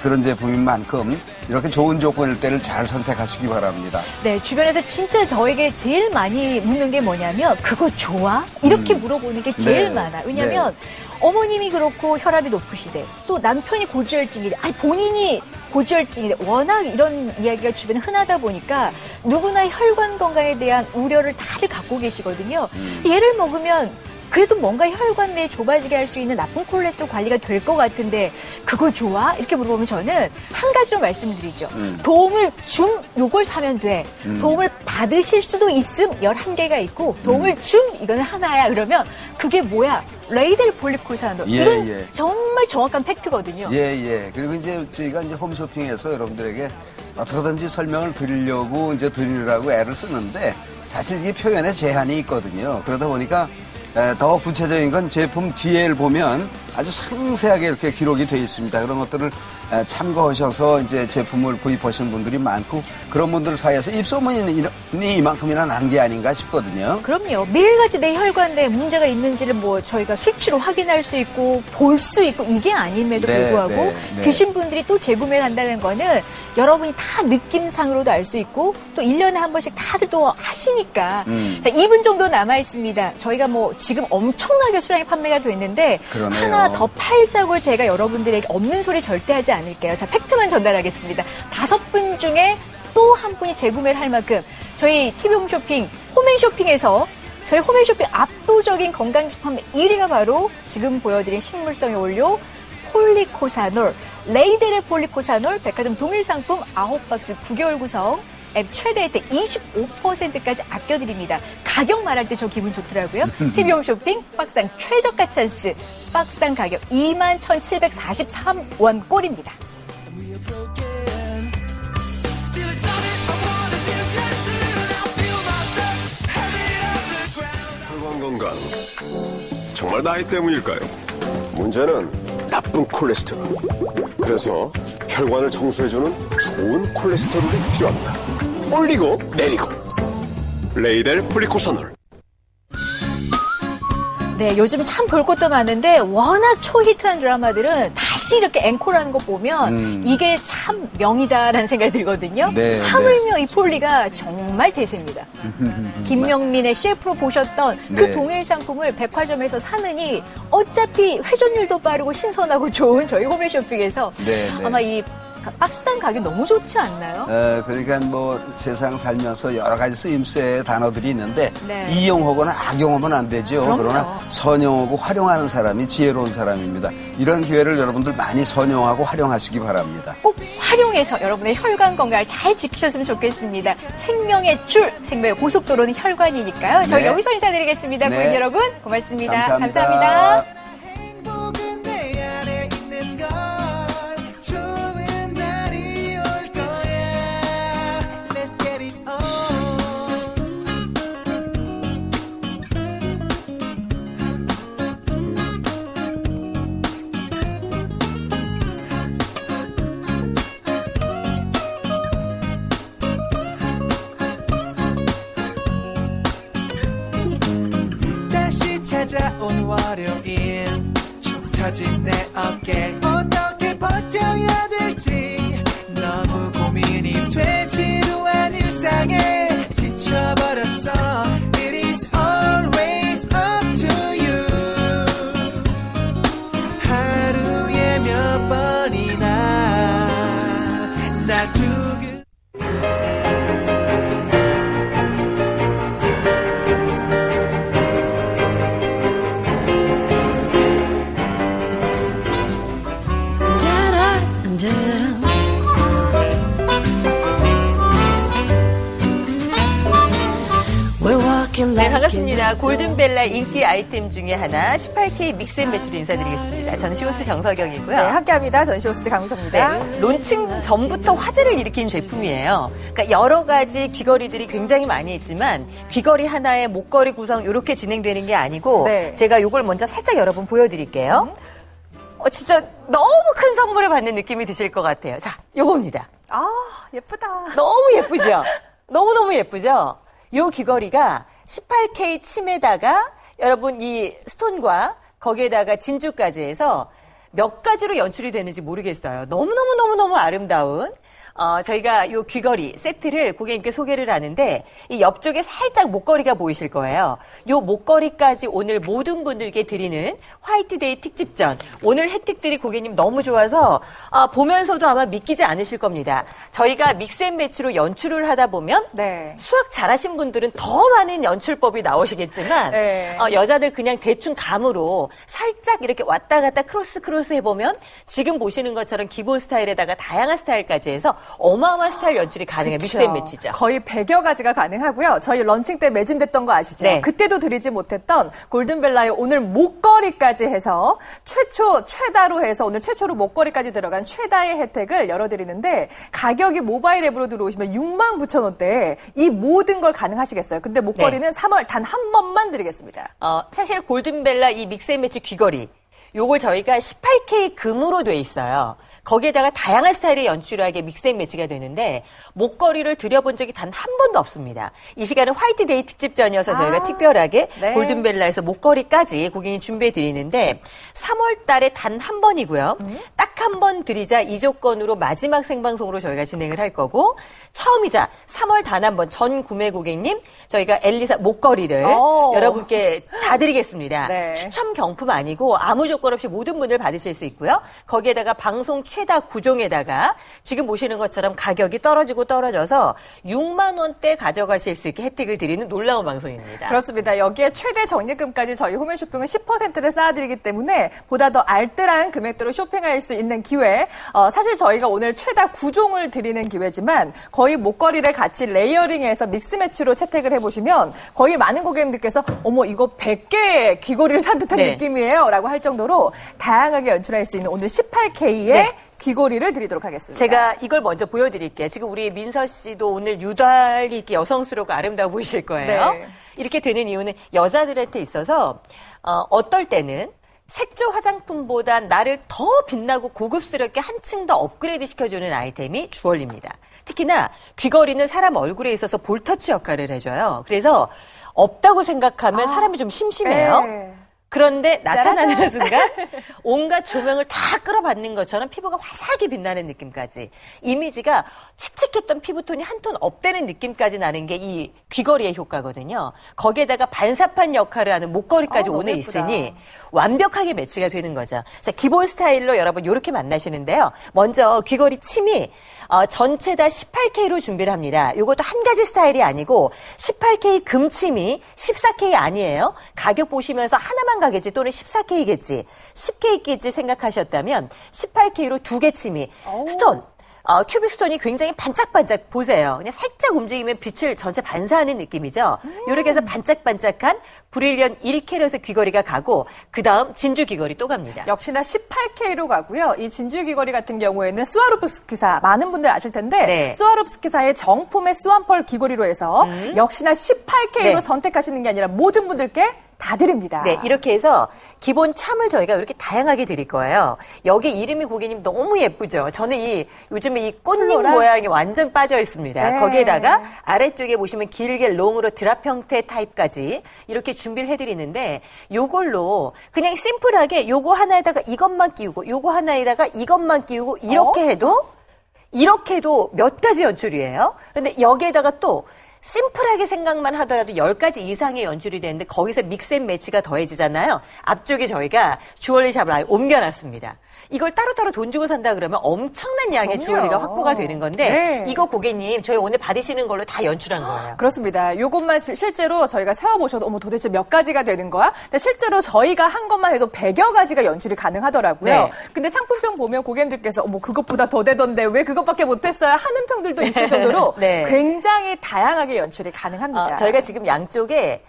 그런 제품인 만큼 이렇게 좋은 조건일 때를 잘 선택하시기 바랍니다. 네, 주변에서 진짜 저에게 제일 많이 묻는 게 뭐냐면 그거 좋아? 이렇게 물어보는 게 제일 네. 많아. 왜냐면 어머님이 그렇고 혈압이 높으시대. 또 남편이 고지혈증이래. 아니 본인이 고지혈증이래. 워낙 이런 이야기가 주변에 흔하다 보니까 누구나 혈관 건강에 대한 우려를 다들 갖고 계시거든요. 얘를 먹으면 그래도 뭔가 혈관 내에 좁아지게 할 수 있는 나쁜 콜레스테롤 관리가 될 것 같은데 그거 좋아? 이렇게 물어보면 저는 한 가지로 말씀드리죠. 도움을 요걸 사면 돼. 도움을 받으실 수도 있음 11개가 있고 도움을 이거는 하나야. 그러면 그게 뭐야? 레이델 폴리코사놀. 이건 정말 정확한 팩트거든요. 예. 그리고 이제 저희가 이제 홈쇼핑에서 여러분들에게 어떻게든지 설명을 드리려고 이제 드리려고 애를 쓰는데 사실 이게 표현에 제한이 있거든요. 그러다 보니까 더 구체적인 건 제품 뒤에를 보면 아주 상세하게 이렇게 기록이 되어 있습니다. 그런 것들을 참고하셔서 이제 제품을 구입하시는 분들이 많고 그런 분들 사이에서 입소문이 이만큼이나 난 게 아닌가 싶거든요. 그럼요. 매일같이 내 혈관 내에 문제가 있는지를 저희가 수치로 확인할 수 있고 볼 수 있고 이게 아님에도 불구하고 드신 분들이 또 재구매를 한다는 거는 여러분이 다 느낌상으로도 알 수 있고 또 1년에 한 번씩 다들 또 하시니까 자, 2분 정도 남아 있습니다. 저희가 지금 엄청나게 수량이 판매가 됐는데 그러네요. 하나 더 팔자고 제가 여러분들에게 없는 소리 절대 하지 않을게요. 자, 팩트만 전달하겠습니다. 5분 중에 또 한 분이 재구매를 할 만큼 저희 TV 홈쇼핑, 홈앤쇼핑에서 저희 홈앤쇼핑 압도적인 건강식 판매 1위가 바로 지금 보여드린 식물성의 원료 폴리코사놀, 레이델의 폴리코사놀 백화점 동일 상품 9박스 9개월 구성 앱 최대 혜택 25%까지 아껴드립니다. 가격 말할 때 저 기분 좋더라고요. TV홈 쇼핑 박스당 최저가 찬스. 박스당 가격 21,743원 꼴입니다. 혈관 건강 정말 나이 때문일까요? 문제는 나쁜 콜레스테롤. 그래서 혈관을 청소해주는 좋은 콜레스테롤이 필요합니다. 올리고 내리고 레이델 폴리코사놀. 네, 요즘 참 볼 것도 많은데 워낙 초히트한 드라마들은 다시 이렇게 앵콜하는 거 보면 이게 참 명이다라는 생각이 들거든요. 하물며 이 폴리가 정말 대세입니다. 김명민의 CF로 보셨던 그 동일 상품을 백화점에서 사느니 어차피 회전율도 빠르고 신선하고 좋은 저희 홈앤쇼핑에서 아마 이 박스당 가격 너무 좋지 않나요? 그러니까 세상 살면서 여러 가지 쓰임새의 단어들이 있는데 이용하거나 악용하면 안 되죠. 그럼요. 그러나 선용하고 활용하는 사람이 지혜로운 사람입니다. 이런 기회를 여러분들 많이 선용하고 활용하시기 바랍니다. 꼭 활용해서 여러분의 혈관 건강을 잘 지키셨으면 좋겠습니다. 생명의 줄, 생명의 고속도로는 혈관이니까요. 저희 여기서 인사드리겠습니다. 고객 여러분 고맙습니다. 감사합니다. 찾아온 월요일 축 터진 내 어깨 어떻게 버텨야 될지 너무 고민이 돼 지루한 일상에 지쳐버렸어 It is always up to you 하루에 몇 번이나 놔두고 네, 반갑습니다. 골든벨라 인기 아이템 중에 하나 18K 믹스앤매치로 인사드리겠습니다. 저는 쇼호스트 정석영이고요. 네, 함께합니다. 전 쇼호스트 강우성입니다. 네, 론칭 전부터 화제를 일으킨 제품이에요. 그러니까 여러 가지 귀걸이들이 굉장히 많이 있지만 귀걸이 하나에 목걸이 구성 이렇게 진행되는 게 아니고 네. 제가 이걸 먼저 살짝 여러분 보여드릴게요. 진짜 너무 큰 선물을 받는 느낌이 드실 것 같아요. 자, 요겁니다. 아, 예쁘다. 너무 예쁘죠? 너무너무 예쁘죠? 요 귀걸이가 18K 침에다가 여러분 이 스톤과 거기에다가 진주까지 해서 몇 가지로 연출이 되는지 모르겠어요. 너무너무 아름다운 저희가 요 귀걸이 세트를 고객님께 소개를 하는데 이 옆쪽에 살짝 목걸이가 보이실 거예요. 요 목걸이까지 오늘 모든 분들께 드리는 화이트데이 특집전. 오늘 혜택들이 고객님 너무 좋아서 보면서도 아마 믿기지 않으실 겁니다. 저희가 믹스앤매치로 연출을 하다 보면 네. 수학 잘하신 분들은 더 많은 연출법이 나오시겠지만 네. 여자들 그냥 대충 감으로 살짝 이렇게 왔다 갔다 크로스 해보면 지금 보시는 것처럼 기본 스타일에다가 다양한 스타일까지 해서 어마어마한 스타일 연출이 가능해요. 믹스앤매치죠. 거의 100여 가지가 가능하고요. 저희 런칭 때 매진됐던 거 아시죠? 네. 그때도 드리지 못했던 골든벨라의 오늘 목걸이까지 해서 최다로 해서 오늘 최초로 목걸이까지 들어간 최다의 혜택을 열어드리는데 가격이 모바일 앱으로 들어오시면 69,000원대에 이 모든 걸 가능하시겠어요. 근데 목걸이는 3월 단 한 번만 드리겠습니다. 사실 골든벨라 이 믹스앤매치 귀걸이 요걸 저희가 18K 금으로 돼 있어요. 거기에다가 다양한 스타일의 연출하게 믹스앤매치가 되는데 목걸이를 드려본 적이 단 한 번도 없습니다. 이 시간은 화이트데이 특집전이어서 저희가 특별하게 네. 골든벨라에서 목걸이까지 고객님 준비해 드리는데 3월 달에 단 한 번이고요. 딱 한 번 드리자 이 조건으로 마지막 생방송으로 저희가 진행을 할 거고 처음이자 3월 단 한 번 전 구매 고객님 저희가 엘리사 목걸이를 여러분께 다 드리겠습니다. 네. 추첨 경품 아니고 아무 조건 없이 모든 분들 받으실 수 있고요. 거기에다가 방송 최다 9종에다가 지금 보시는 것처럼 가격이 떨어져서 6만 원대 가져가실 수 있게 혜택을 드리는 놀라운 방송입니다. 그렇습니다. 여기에 최대 적립금까지 저희 홈앤쇼핑은 10%를 쌓아드리기 때문에 보다 더 알뜰한 금액대로 쇼핑할 수 있는 기회. 사실 저희가 오늘 최다 9종을 드리는 기회지만 거의 목걸이를 같이 레이어링해서 믹스매치로 채택을 해보시면 거의 많은 고객님들께서 어머 이거 100개의 귀걸이를 산 듯한 네. 느낌이에요 라고 할 정도로 다양하게 연출할 수 있는 오늘 18K의 네. 귀걸이를 드리도록 하겠습니다. 제가 이걸 먼저 보여드릴게요. 지금 우리 민서 씨도 오늘 유달리 이렇게 여성스럽고 아름다워 보이실 거예요. 네. 이렇게 되는 이유는 여자들한테 있어서 어떨 때는 색조 화장품보다 나를 더 빛나고 고급스럽게 한층 더 업그레이드 시켜주는 아이템이 주얼리입니다. 특히나 귀걸이는 사람 얼굴에 있어서 볼터치 역할을 해줘요. 그래서 없다고 생각하면 사람이 좀 심심해요. 네. 그런데 나타나는 순간 온갖 조명을 다 끌어받는 것처럼 피부가 화사하게 빛나는 느낌까지 이미지가 칙칙했던 피부톤이 한 톤 업되는 느낌까지 나는 게 이 귀걸이의 효과거든요. 거기에다가 반사판 역할을 하는 목걸이까지 오늘 예쁘다. 있으니 완벽하게 매치가 되는 거죠. 자, 기본 스타일로 여러분 이렇게 만나시는데요. 먼저 귀걸이 침이 전체 다 18K로 준비를 합니다. 이것도 한 가지 스타일이 아니고 18K 금침이 14K 아니에요. 가격 보시면서 하나만 가겠지 또는 14K겠지 10K겠지 생각하셨다면 18K로 두 개 침이 스톤 큐빅 스톤이 굉장히 반짝반짝 보세요. 그냥 살짝 움직이면 빛을 전체 반사하는 느낌이죠. 이렇게 해서 반짝반짝한 브릴리언 1캐럿의 귀걸이가 가고 그 다음 진주 귀걸이 또 갑니다. 역시나 18K로 가고요. 이 진주 귀걸이 같은 경우에는 스와로프스키사 많은 분들 아실 텐데 네. 스와로프스키사의 정품의 스완펄 귀걸이로 해서 역시나 18K로 네. 선택하시는 게 아니라 모든 분들께 다 드립니다. 네, 이렇게 해서 기본 참을 저희가 이렇게 다양하게 드릴 거예요. 여기 이름이 고객님 너무 예쁘죠? 저는 요즘에 이 꽃잎 플로럴? 모양이 완전 빠져 있습니다. 네. 거기에다가 아래쪽에 보시면 길게 롱으로 드랍 형태 타입까지 이렇게 준비를 해드리는데 요걸로 그냥 심플하게 요거 하나에다가 이것만 끼우고 요거 하나에다가 이것만 끼우고 이렇게 해도 몇 가지 연출이에요. 그런데 여기에다가 또 심플하게 생각만 하더라도 10가지 이상의 연출이 되는데 거기서 믹스앤매치가 더해지잖아요. 앞쪽에 저희가 주얼리샵을 아예 옮겨놨습니다. 이걸 따로따로 돈 주고 산다 그러면 엄청난 양의 그럼요. 주얼리가 확보가 되는 건데 네. 이거 고객님 저희 오늘 받으시는 걸로 다 연출한 거예요. 그렇습니다. 요것만 실제로 저희가 세워보셔도 어머 도대체 몇 가지가 되는 거야? 근데 실제로 저희가 한 것만 해도 100여 가지가 연출이 가능하더라고요. 네. 근데 상품평 보면 고객님들께서 어머 그것보다 더 되던데 왜 그것밖에 못했어요? 하는 평들도 있을 정도로 네. 굉장히 다양하게 연출이 가능합니다. 저희가 지금 양쪽에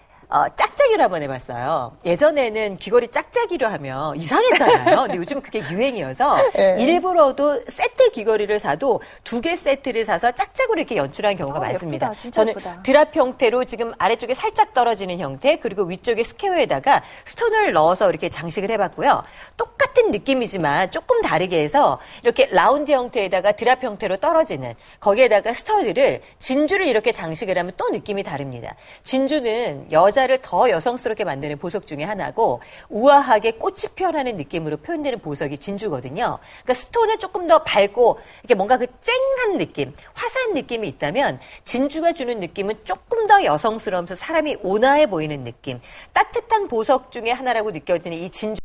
짝짝이로 한번 해봤어요. 예전에는 귀걸이 짝짝이로 하면 이상했잖아요. 근데 요즘 그게 유행이어서 네. 일부러도 세트 귀걸이를 사도 2개 세트를 사서 짝짝으로 이렇게 연출하는 경우가 많습니다. 예쁘다, 진짜 저는 예쁘다. 드랍 형태로 지금 아래쪽에 살짝 떨어지는 형태 그리고 위쪽에 스퀘어에다가 스톤을 넣어서 이렇게 장식을 해봤고요. 똑같은 느낌이지만 조금 다르게 해서 이렇게 라운드 형태에다가 드랍 형태로 떨어지는 거기에다가 스터드를 진주를 이렇게 장식을 하면 또 느낌이 다릅니다. 진주는 여자를 더 여성스럽게 만드는 보석 중에 하나고 우아하게 꽃이 피어나는 느낌으로 표현되는 보석이 진주거든요. 그러니까 스톤은 조금 더 밝고 이렇게 뭔가 그 쨍한 느낌, 화사한 느낌이 있다면 진주가 주는 느낌은 조금 더 여성스러우면서 사람이 온화해 보이는 느낌. 따뜻한 보석 중에 하나라고 느껴지는 이 진주